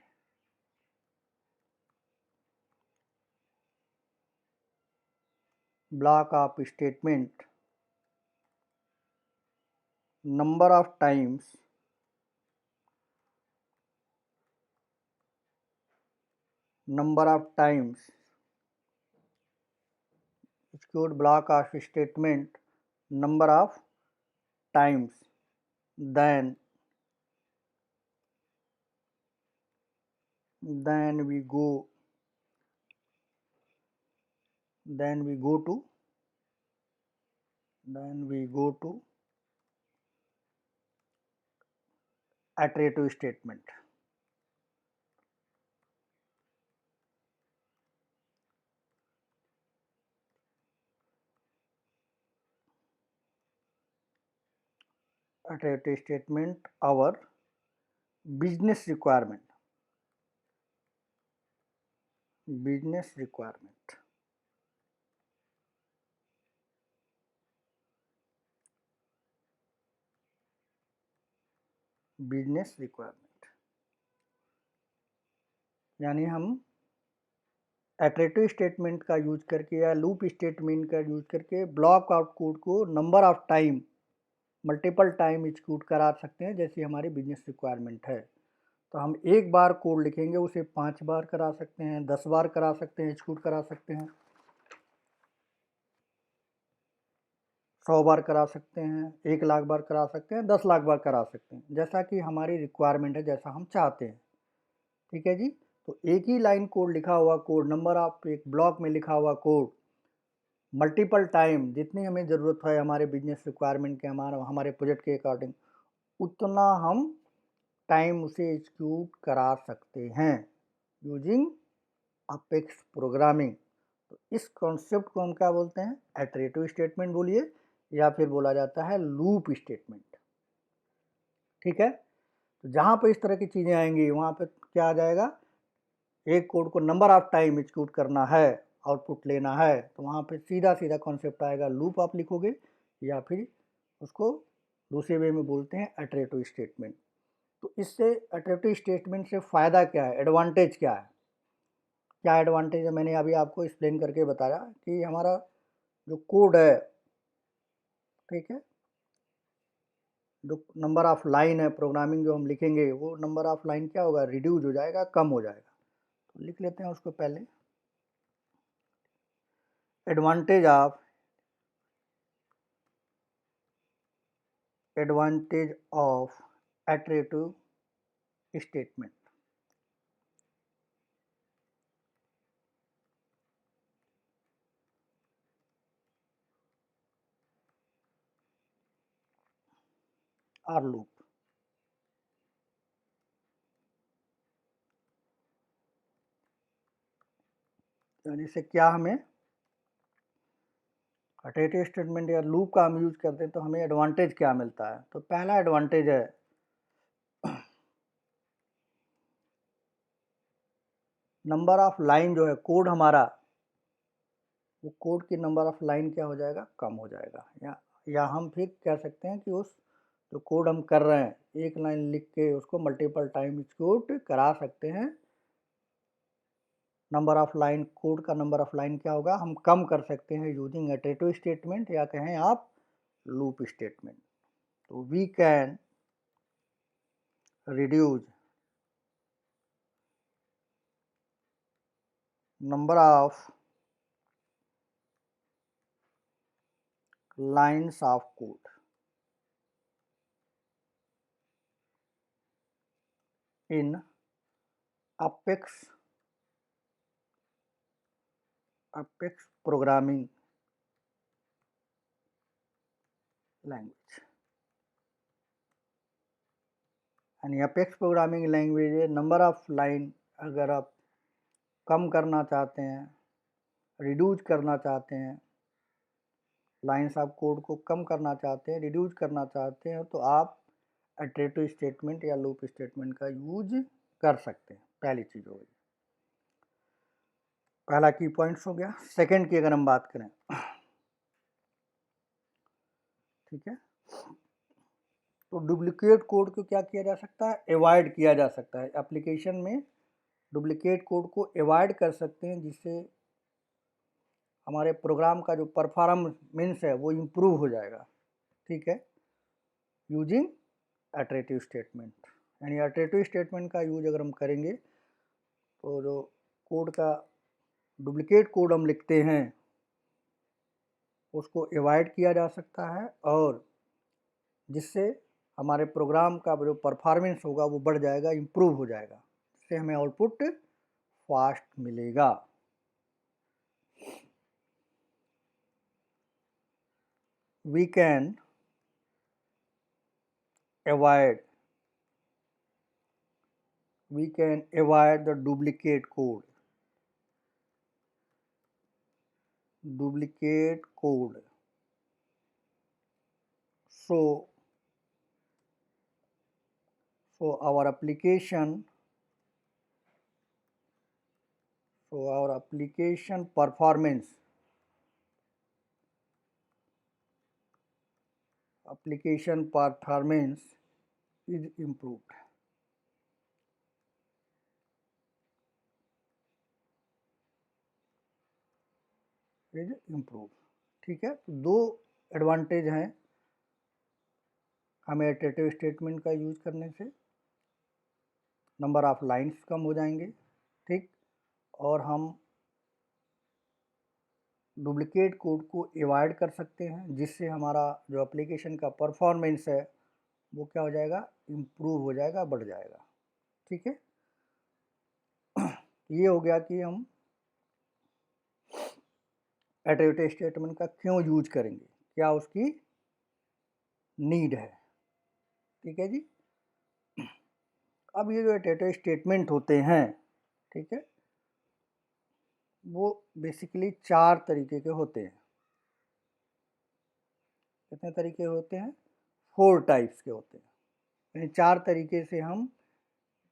block of statement, number of times, execute block of statement number of times, then we go to iterative statement. Iterative statement our business requirement, business requirement, business requirement, यानी हम iterative statement का use करके या loop statement का use करके block out code को number of time, multiple time execute करा सकते हैं, जैसी हमारी बिजनेस रिक्वायरमेंट है। तो हम एक बार कोड लिखेंगे उसे 5 बार करा सकते हैं, 10 बार करा सकते हैं, एग्जीक्यूट करा सकते हैं, 100 बार करा सकते हैं, 1 लाख बार करा सकते हैं, 10 लाख बार करा सकते हैं, जैसा कि हमारी रिक्वायरमेंट है, जैसा हम चाहते हैं। ठीक है जी, तो एक ही लाइन कोड लिखा हुआ कोड, नंबर ऑफ एक ब्लॉक में लिखा हुआ कोड मल्टीपल टाइम, जितनी हमें ज़रूरत है हमारे बिजनेस रिक्वायरमेंट के, हमारे प्रोजेक्ट के अकॉर्डिंग, उतना हम टाइम उसे एग्जीक्यूट करा सकते हैं यूजिंग अपेक्स प्रोग्रामिंग। तो इस कॉन्सेप्ट को हम क्या बोलते हैं, इटरेटिव स्टेटमेंट बोलिए, या फिर बोला जाता है लूप स्टेटमेंट। ठीक है, तो जहाँ पर इस तरह की चीज़ें आएंगी वहाँ पे क्या आ जाएगा, एक कोड को नंबर ऑफ टाइम एग्जीक्यूट करना है, आउटपुट लेना है, तो वहाँ पे सीधा सीधा कॉन्सेप्ट आएगा, लूप आप लिखोगे, या फिर उसको दूसरे वे में बोलते हैं इटरेटिव स्टेटमेंट। तो इससे इटरेटिव स्टेटमेंट से फ़ायदा क्या है, एडवांटेज क्या है, क्या एडवांटेज है, मैंने अभी आपको एक्सप्लेन करके बताया कि हमारा जो कोड है, ठीक है, जो नंबर ऑफ लाइन है, प्रोग्रामिंग जो हम लिखेंगे वो नंबर ऑफ लाइन क्या होगा, रिड्यूस हो जाएगा, कम हो जाएगा। तो लिख लेते हैं उसको पहले, advantage of iterative statement। Or loop, यानी से क्या हमें इटरेटिव स्टेटमेंट या लूप का हम यूज करते हैं तो हमें एडवांटेज क्या मिलता है। तो पहला एडवांटेज है नंबर ऑफ लाइन जो है कोड हमारा, वो कोड की नंबर ऑफ लाइन क्या हो जाएगा, कम हो जाएगा, या या हम फिर कह सकते हैं कि उस जो कोड हम कर रहे हैं एक लाइन लिख के उसको मल्टीपल टाइम एग्जीक्यूट करा सकते हैं। नंबर ऑफ लाइन, कोड का नंबर ऑफ लाइन क्या होगा, हम कम कर सकते हैं यूजिंग इटरेटिव स्टेटमेंट या कहें आप लूप स्टेटमेंट। तो we can reduce number of lines of code in Apex programming language। यानी apex programming language number of line अगर आप कम करना चाहते हैं, रिड्यूस करना चाहते हैं, लाइंस ऑफ कोड को कम करना चाहते हैं, रिड्यूस करना चाहते हैं, तो आप इटरेटिव स्टेटमेंट या लूप स्टेटमेंट का यूज कर सकते हैं। पहली चीज़ हो गई, पहला की पॉइंट्स हो गया। सेकंड की अगर हम बात करें, ठीक है, तो डुप्लीकेट कोड को क्या किया जा सकता है, अवॉइड किया जा सकता है। एप्लीकेशन में डुप्लीकेट कोड को अवॉइड कर सकते हैं, जिससे हमारे प्रोग्राम का जो परफॉर्मेंस है वो इम्प्रूव हो जाएगा। ठीक है, यूजिंग इटरेटिव स्टेटमेंट, यानी इटरेटिव स्टेटमेंट का यूज अगर हम करेंगे तो जो कोड का डुप्लीकेट कोड हम लिखते हैं उसको अवॉइड किया जा सकता है, और जिससे हमारे प्रोग्राम का जो परफॉर्मेंस होगा वो बढ़ जाएगा, इम्प्रूव हो जाएगा, जिससे हमें आउटपुट फास्ट मिलेगा। We can avoid the duplicate code so our application performance is improved। ठीक है, तो दो एडवांटेज हैं हमें इटरेटिव स्टेटमेंट का यूज करने से। नंबर ऑफ लाइंस कम हो जाएंगे, ठीक, और हम डुप्लीकेट कोड को अवॉइड कर सकते हैं, जिससे हमारा जो एप्लीकेशन का परफॉर्मेंस है वो क्या हो जाएगा, इम्प्रूव हो जाएगा, बढ़ जाएगा। ठीक है, ये हो गया कि हम इटरेटिव स्टेटमेंट का क्यों यूज करेंगे, क्या उसकी नीड है। ठीक है जी, अब ये जो इटरेटिव स्टेटमेंट होते हैं, ठीक है, वो बेसिकली 4 तरीके के होते हैं। कितने तरीके होते हैं, 4 टाइप्स के होते हैं। यानी 4 तरीके से हम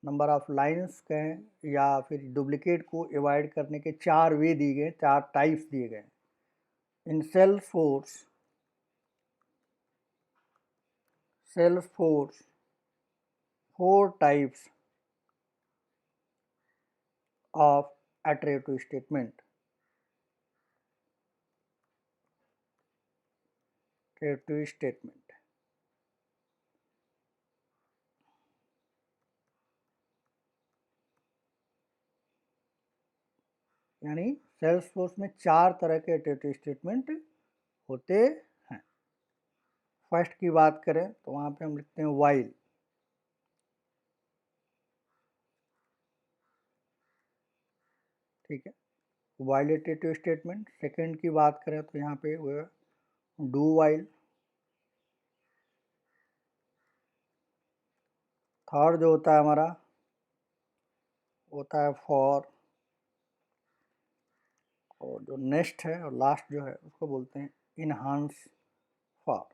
नंबर ऑफ लाइंस कहें या फिर डुप्लीकेट को अवॉइड करने के 4 वे दिए गए, 4 टाइप्स दिए गए। In Salesforce 4 types of iterative statement। यानी सेल्सफोर्स में 4 तरह के इटरेटिव स्टेटमेंट होते हैं। फर्स्ट की बात करें तो वहाँ पे हम लिखते हैं व्हाइल। ठीक है, व्हाइल इटरेटिव स्टेटमेंट। सेकंड की बात करें तो यहाँ पे वो डू व्हाइल। थर्ड जो होता है हमारा होता है फॉर, और जो नेक्स्ट है और लास्ट जो है उसको बोलते हैं इनहांस फॉर।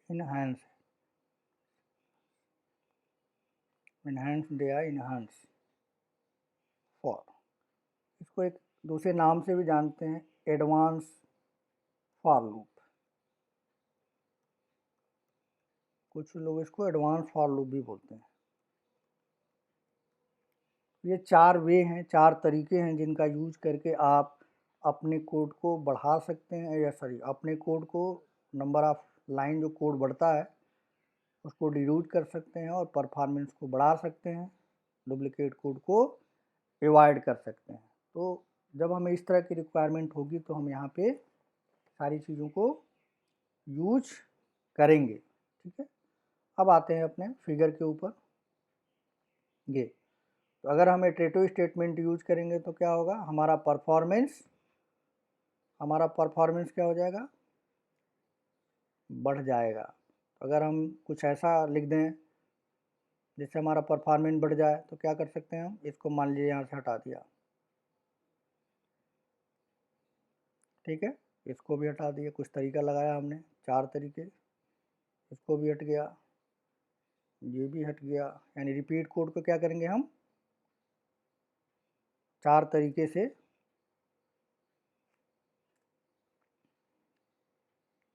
इनहांस, इन्हांस दिया, इन्हांस फॉर, इसको एक दूसरे नाम से भी जानते हैं, एडवांस फॉर लूप। कुछ लोग इसको एडवांस फॉर लूप भी बोलते हैं। ये 4 वे हैं, 4 तरीके हैं जिनका यूज करके आप अपने कोड को बढ़ा सकते हैं, या सॉरी अपने कोड को नंबर ऑफ लाइन जो कोड बढ़ता है उसको डिड्यूस कर सकते हैं और परफॉर्मेंस को बढ़ा सकते हैं, डुप्लीकेट कोड को अवॉइड कर सकते हैं। तो जब हमें इस तरह की रिक्वायरमेंट होगी तो हम यहाँ पे सारी चीज़ों को यूज करेंगे। ठीक है, अब आते हैं अपने फिगर के ऊपर। ये तो अगर हम इटरेटिव स्टेटमेंट यूज करेंगे तो क्या होगा, हमारा परफॉर्मेंस क्या हो जाएगा, बढ़ जाएगा। तो अगर हम कुछ ऐसा लिख दें जिससे हमारा परफॉर्मेंस बढ़ जाए तो क्या कर सकते हैं हम, इसको मान लीजिए यहाँ से हटा दिया, ठीक है, इसको भी हटा दिया, कुछ तरीका लगाया हमने, 4 तरीके, इसको भी हट गया, ये भी हट गया, यानी रिपीट कोड को क्या करेंगे हम 4 तरीके से,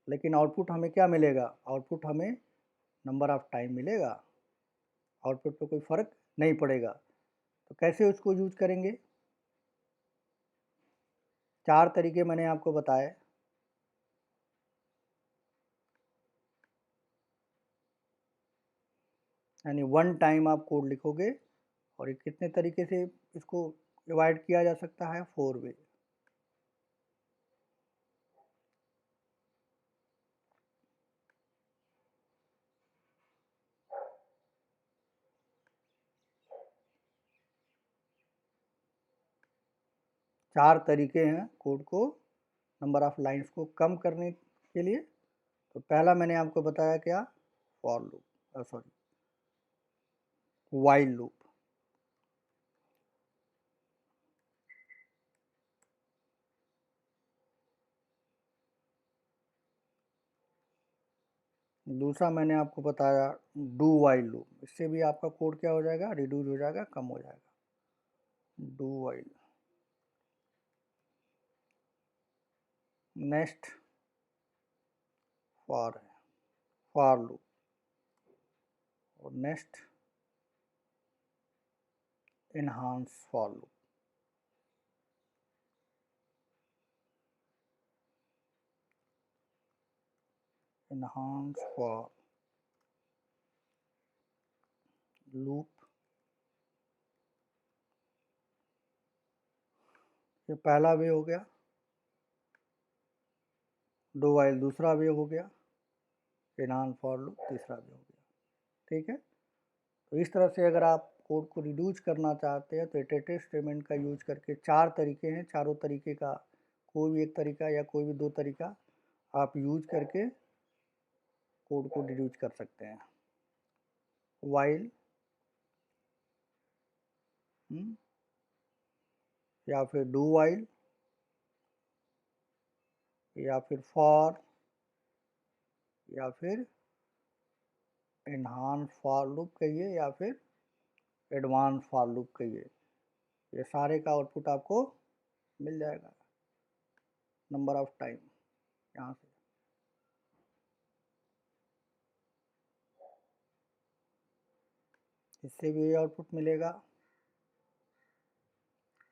लेकिन आउटपुट हमें क्या मिलेगा, आउटपुट हमें नंबर ऑफ टाइम मिलेगा, आउटपुट पे कोई फ़र्क नहीं पड़ेगा। तो कैसे उसको यूज करेंगे, 4 तरीके मैंने आपको बताए। यानी 1 टाइम आप कोड लिखोगे, और ये कितने तरीके से इसको डिवाइड किया जा सकता है, 4 वे। चार तरीके हैं कोड को नंबर ऑफ लाइंस को कम करने के लिए। तो पहला मैंने आपको बताया क्या, for loop, sorry while loop. दूसरा मैंने आपको बताया डू वाइल लूप, इससे भी आपका कोड क्या हो जाएगा, रिड्यूस हो जाएगा, कम हो जाएगा, डू वाइल। नेक्स्ट फॉर है, फॉर लूप, और next enhance for loop. Enhance for loop, ये पहला वे हो गया, डू वाइल दूसरा वे हो गया, इनहांस फॉर लूप तीसरा वे हो गया। ठीक है, तो इस तरह से अगर आप कोड को रिड्यूस करना चाहते हैं तो इटरेटिव स्टेटमेंट का यूज करके 4 तरीके हैं, चारों तरीके का कोई भी एक तरीका या कोई भी 2 तरीका आप यूज करके कोड को रिड्यूस कर सकते हैं। वाइल, या फिर डू वाइल, या फिर फॉर, या फिर एनहांस फॉर लूप कहिए, या फिर एडवांस फॉर लूप कहिए, ये सारे का आउटपुट आपको मिल जाएगा नंबर ऑफ टाइम। यहाँ से इससे भी ये आउटपुट मिलेगा,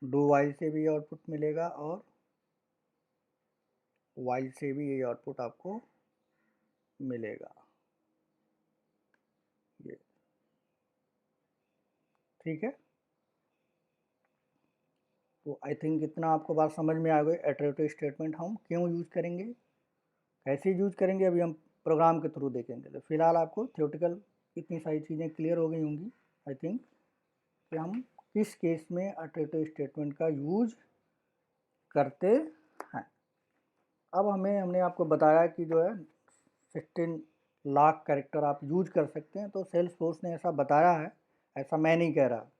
डू वाइल से भी आउटपुट मिलेगा, और वाइल से भी ये आउटपुट आपको मिलेगा। ये ठीक है, तो आई थिंक इतना आपको बात समझ में आ गई, इटरेटिव स्टेटमेंट हम क्यों यूज करेंगे, कैसे यूज करेंगे, अभी हम प्रोग्राम के थ्रू देखेंगे। तो फिलहाल आपको थ्योरेटिकल इतनी सारी चीज़ें क्लियर हो गई होंगी आई थिंक, कि हम किस केस में इटरेटिव स्टेटमेंट का यूज करते हैं। अब हमने आपको बताया कि जो है 16 लाख कैरेक्टर आप यूज कर सकते हैं, तो सेल्सफोर्स ने ऐसा बताया है, ऐसा मैं नहीं कह रहा।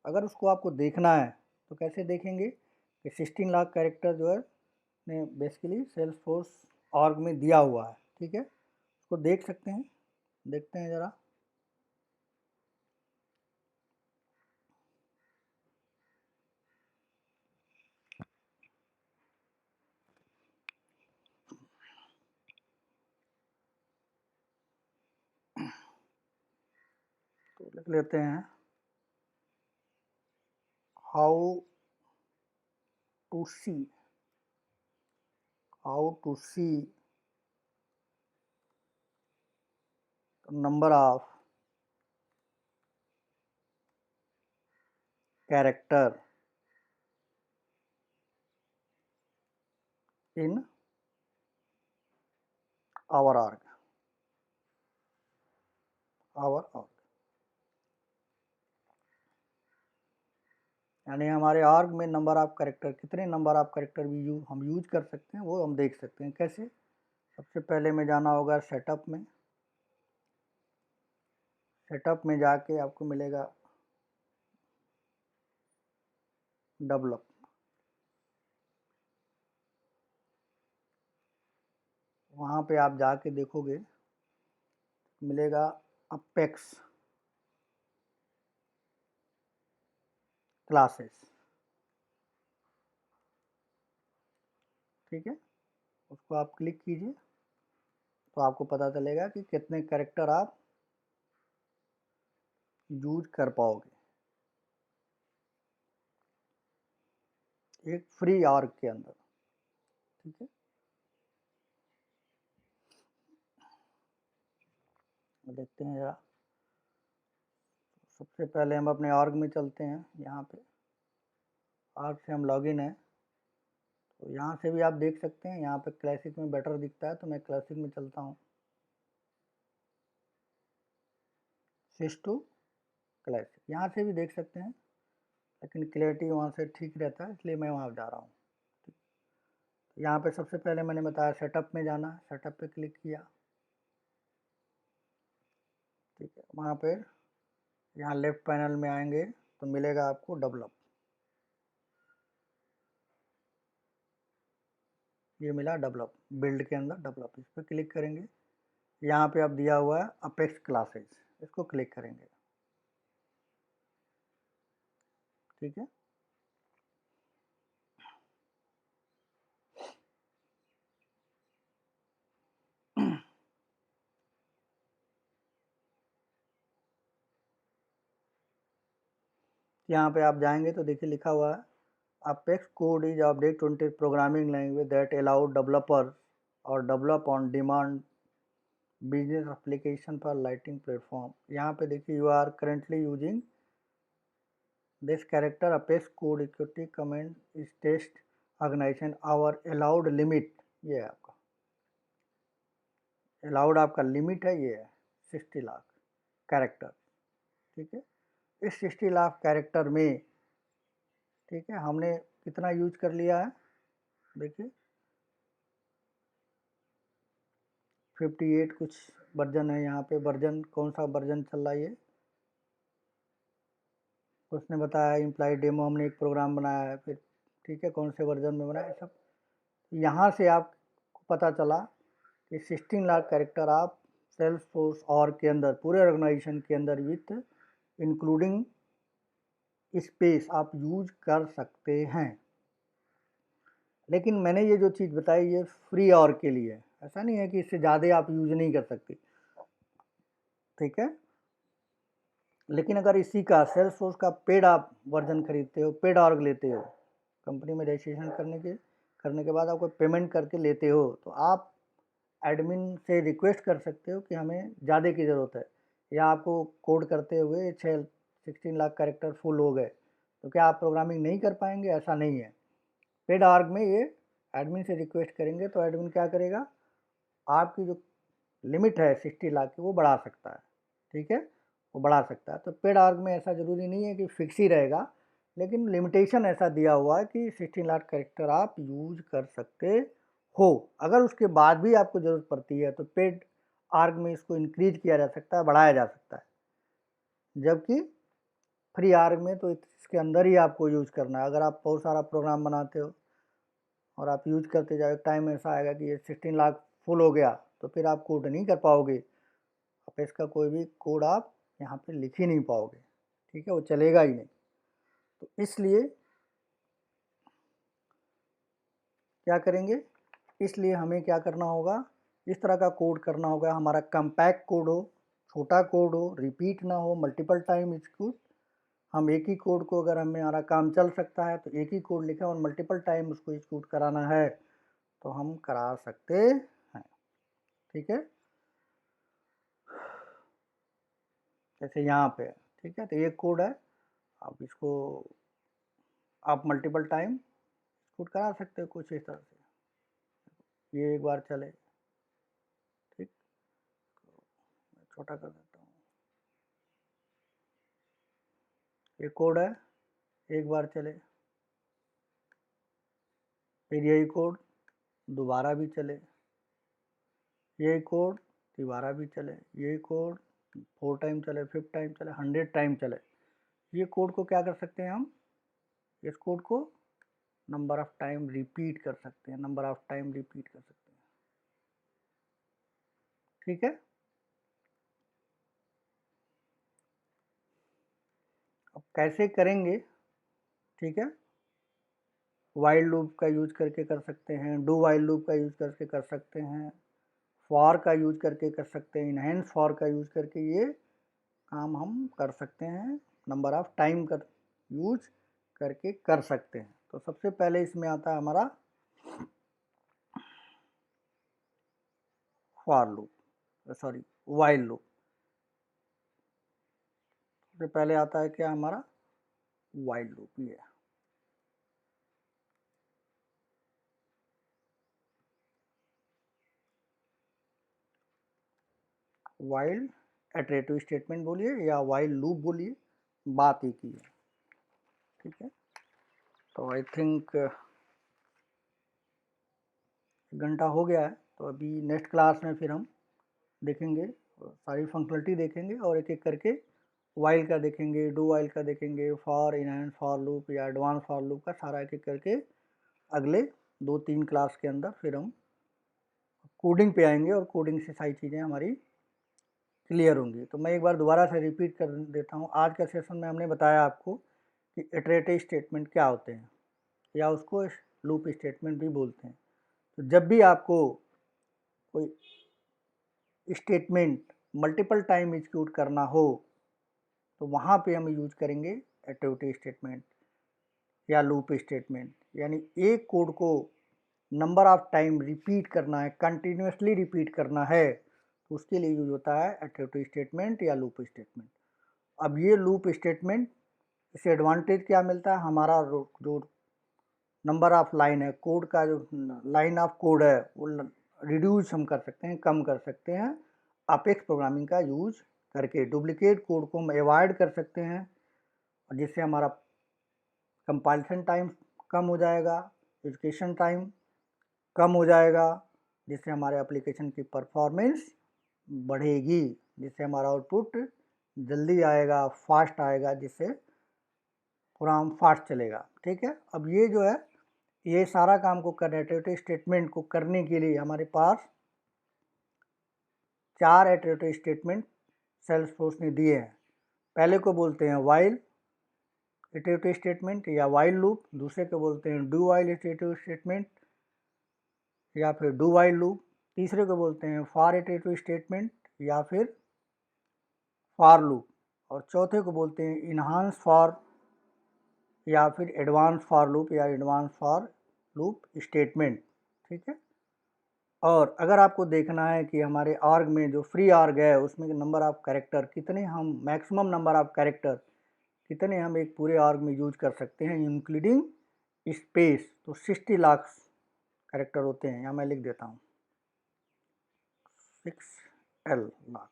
अगर उसको आपको देखना है तो कैसे देखेंगे कि 16 लाख कैरेक्टर जो है ने बेसिकली सेल्सफोर्स ऑर्ग में दिया हुआ है। ठीक है, उसको देख सकते हैं, देखते हैं ज़रा। लिख लेते हैं how to see number of character in our arg यानी हमारे आर्ग में नंबर ऑफ कैरेक्टर, कितने नंबर ऑफ कैरेक्टर भी हम यूज कर सकते हैं वो हम देख सकते हैं। कैसे? सबसे पहले में जाना होगा सेटअप में। सेटअप में जाके आपको मिलेगा डेवलप। वहाँ पे आप जाके देखोगे मिलेगा अपेक्स क्लासेस। ठीक है, उसको आप क्लिक कीजिए तो आपको पता चलेगा कि कितने कैरेक्टर आप यूज कर पाओगे एक फ्री आर्ग के अंदर। ठीक है, देखते हैं जरा। सबसे पहले हम अपने आर्ग में चलते हैं। यहाँ पे आर्ग से हम लॉगिन है तो यहाँ से भी आप देख सकते हैं। यहाँ पे क्लासिक में बेटर दिखता है तो मैं क्लासिक में चलता हूँ। स्विच टू क्लासिक, यहाँ से भी देख सकते हैं लेकिन क्लैरिटी वहाँ से ठीक रहता है इसलिए मैं वहाँ जा रहा हूँ। यहाँ पे सबसे पहले मैंने बताया सेटअप में जाना, सेटअप पे क्लिक किया। ठीक है, वहाँ पे यहाँ लेफ्ट पैनल में आएंगे तो मिलेगा आपको डेवलप। ये मिला डेवलप, बिल्ड के अंदर डेवलप। इस पर क्लिक करेंगे। यहाँ पे अब दिया हुआ है अपेक्स क्लासेस, इसको क्लिक करेंगे। ठीक है, यहाँ पे आप जाएंगे तो देखिए लिखा हुआ है Apex code is object-oriented programming language that allow developers or develop on demand business application for lighting platform। यहाँ पे देखिए you are currently using this character Apex code equity command is test organization our allowed limit। ये है आपका allowed, आपका limit है ये है 60 लाख कैरेक्टर। ठीक है, इस 60 लाख कैरेक्टर में ठीक है हमने कितना यूज कर लिया है देखिए 58 कुछ वर्जन है। यहाँ पे वर्जन कौन सा वर्जन चल रहा है ये उसने बताया। इम्प्लाई डेमो हमने एक प्रोग्राम बनाया है, फिर ठीक है कौन से वर्जन में बनाया सब यहाँ से आपको पता चला कि 16 लाख कैरेक्टर आप सेल्सफोर्स और के अंदर पूरे ऑर्गेनाइजेशन के अंदर विथ इंक्लूडिंग स्पेस आप यूज कर सकते हैं। लेकिन मैंने ये जो चीज़ बताई ये फ्री और के लिए है, ऐसा नहीं है कि इससे ज़्यादा आप यूज नहीं कर सकते। ठीक है, लेकिन अगर इसी का सेल्सफोर्स का पेड आप वर्जन खरीदते हो, पेड ऑर्ग लेते हो, कंपनी में रजिस्ट्रेशन करने के बाद आपको पेमेंट करके लेते हो तो आप एडमिन से रिक्वेस्ट कर सकते हो कि हमें ज़्यादा की ज़रूरत है, या आपको कोड करते हुए 16 लाख कैरेक्टर फुल हो गए तो क्या आप प्रोग्रामिंग नहीं कर पाएंगे? ऐसा नहीं है। पेड ऑर्ग में ये एडमिन से रिक्वेस्ट करेंगे तो एडमिन क्या करेगा, आपकी जो लिमिट है 60 लाख की वो बढ़ा सकता है। ठीक है, वो बढ़ा सकता है। तो पेड ऑर्ग में ऐसा ज़रूरी नहीं है कि फिक्स ही रहेगा, लेकिन लिमिटेशन ऐसा दिया हुआ है कि 16 लाख कैरेक्टर आप यूज कर सकते हो। अगर उसके बाद भी आपको ज़रूरत पड़ती है तो पेड ऑर्ग में इसको इंक्रीज किया जा सकता है, बढ़ाया जा सकता है। जबकि फ्री ऑर्ग में तो इसके अंदर ही आपको यूज करना है। अगर आप बहुत सारा प्रोग्राम बनाते हो और आप यूज करते जाओ, टाइम ऐसा आएगा कि ये 16 लाख फुल हो गया तो फिर आप कोड नहीं कर पाओगे। आप इसका कोई भी कोड आप यहाँ पे लिख ही नहीं पाओगे। ठीक है, वो चलेगा ही नहीं। तो इसलिए क्या करेंगे, इसलिए हमें क्या करना होगा, इस तरह का कोड करना होगा हमारा कम्पैक्ट कोड हो, छोटा कोड हो, रिपीट ना हो, मल्टीपल टाइम एग्जीक्यूट, हम एक ही कोड को अगर हमारा काम चल सकता है तो एक ही कोड लिखें और मल्टीपल टाइम उसको एग्जीक्यूट कराना है तो हम करा सकते हैं। ठीक है, जैसे यहाँ पे, ठीक है, तो ये कोड है, आप इसको आप मल्टीपल टाइम एग्जीक्यूट करा सकते हो कुछ इस तरह से। ये एक बार चले, ठीक, छोटा कर देता हूँ, ये कोड है, एक बार चले, फिर यही कोड दोबारा भी चले, यही कोड दोबारा भी चले, यही कोड 4 टाइम चले, 5 टाइम चले, 100 टाइम चले। ये कोड को क्या कर सकते हैं हम, इस कोड को नंबर ऑफ टाइम रिपीट कर सकते हैं, नंबर ऑफ टाइम रिपीट कर सकते हैं। ठीक है, अब कैसे करेंगे, ठीक है, वाइल लूप का यूज करके कर सकते हैं, डू वाइल लूप का यूज करके कर सकते हैं, फॉर का यूज करके कर सकते हैं, इनहेंस फॉर का यूज करके ये काम हम कर सकते हैं, नंबर ऑफ टाइम कर यूज करके कर सकते हैं। तो सबसे पहले इसमें आता है हमारा for loop, sorry while loop. सबसे पहले आता है क्या हमारा वाइल लूप, ये वाइल इटरेटिव स्टेटमेंट बोलिए या वाइल लूप बोलिए, बात एक ही है। ठीक है, तो आई थिंक घंटा हो गया है, तो अभी नेक्स्ट क्लास में फिर हम देखेंगे, सारी फंक्शनलिटी देखेंगे और एक एक करके वाइल का देखेंगे, डू वाइल का देखेंगे, फॉर, इनहेंस फॉर लूप या एडवांस फॉर लूप का सारा एक एक करके अगले 2-3 क्लास के अंदर फिर हम कोडिंग पे आएंगे और कोडिंग से सारी चीज़ें हमारी क्लियर होंगी। तो मैं एक बार दोबारा से रिपीट कर देता हूँ, आज का सेशन में हमने बताया आपको कि इटरेटिव स्टेटमेंट क्या होते हैं या उसको लूप स्टेटमेंट भी बोलते हैं। तो जब भी आपको कोई स्टेटमेंट मल्टीपल टाइम एग्जीक्यूट करना हो तो वहाँ पे हम यूज करेंगे इटरेटिव स्टेटमेंट या लूप स्टेटमेंट, यानी एक कोड को नंबर ऑफ टाइम रिपीट करना है, कंटिन्यूसली रिपीट करना है, तो उसके लिए यूज होता है इटरेटिव स्टेटमेंट या लूप स्टेटमेंट। अब ये लूप स्टेटमेंट इससे एडवांटेज क्या मिलता है, हमारा जो नंबर ऑफ लाइन है, कोड का जो लाइन ऑफ कोड है वो रिड्यूस हम कर सकते हैं, कम कर सकते हैं अपेक्स प्रोग्रामिंग का यूज करके। डुप्लीकेट कोड को हम अवॉइड कर सकते हैं और जिससे हमारा कंपाइलेशन टाइम कम हो जाएगा, एजुकेशन टाइम कम हो जाएगा, जिससे हमारे एप्लीकेशन की परफॉर्मेंस बढ़ेगी, जिससे हमारा आउटपुट जल्दी आएगा, फास्ट आएगा, जिससे प्रोग्राम फास्ट चलेगा। ठीक है, अब ये जो है ये सारा काम को इटरेटिव स्टेटमेंट को करने के लिए हमारे पास 4 इटरेटिव स्टेटमेंट सेल्सफोर्स ने दिए हैं। पहले को बोलते हैं वाइल इटरेटिव स्टेटमेंट या वाइल लूप, दूसरे को बोलते हैं डू वाइल इटरेटिव स्टेटमेंट या फिर डू वाइल लूप, तीसरे को बोलते हैं फॉर इटरेटिव स्टेटमेंट या फिर फॉर लूप, और चौथे को बोलते हैं इनहांस फॉर या फिर एडवांस फॉर लूप या एडवांस फॉर लूप स्टेटमेंट। ठीक है, और अगर आपको देखना है कि हमारे आर्ग में जो फ्री आर्ग है उसमें नंबर ऑफ कैरेक्टर कितने, हम मैक्सिमम नंबर ऑफ कैरेक्टर कितने हम एक पूरे आर्ग में यूज कर सकते हैं इंक्लूडिंग स्पेस, तो 60 लाख कैरेक्टर होते हैं। यहाँ मैं लिख देता हूँ 6L लाख।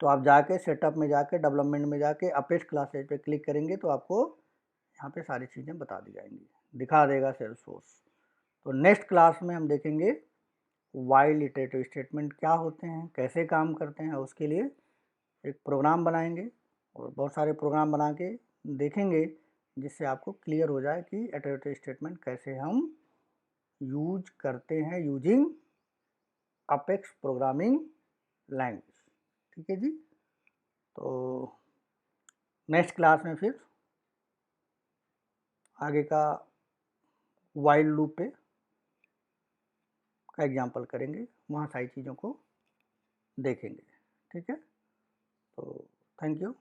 तो आप जाके सेटअप में जाके डेवलपमेंट में जाके अपेक्स क्लासेज पे क्लिक करेंगे तो आपको यहाँ पे सारी चीज़ें बता दी जाएंगी, दिखा देगा सेल्सफोर्स। तो नेक्स्ट क्लास में हम देखेंगे वाइल इटरेटिव स्टेटमेंट क्या होते हैं, कैसे काम करते हैं, उसके लिए एक प्रोग्राम बनाएंगे और बहुत सारे प्रोग्राम बना के देखेंगे जिससे आपको क्लियर हो जाए कि इटरेटिव स्टेटमेंट कैसे हम यूज करते हैं यूजिंग अपेक्स प्रोग्रामिंग लैंग्वेज। ठीक है जी, तो नेक्स्ट क्लास में फिर आगे का वाइल लूप पे का एग्जाम्पल करेंगे, वहाँ सारी चीज़ों को देखेंगे। ठीक है? तो थैंक यू।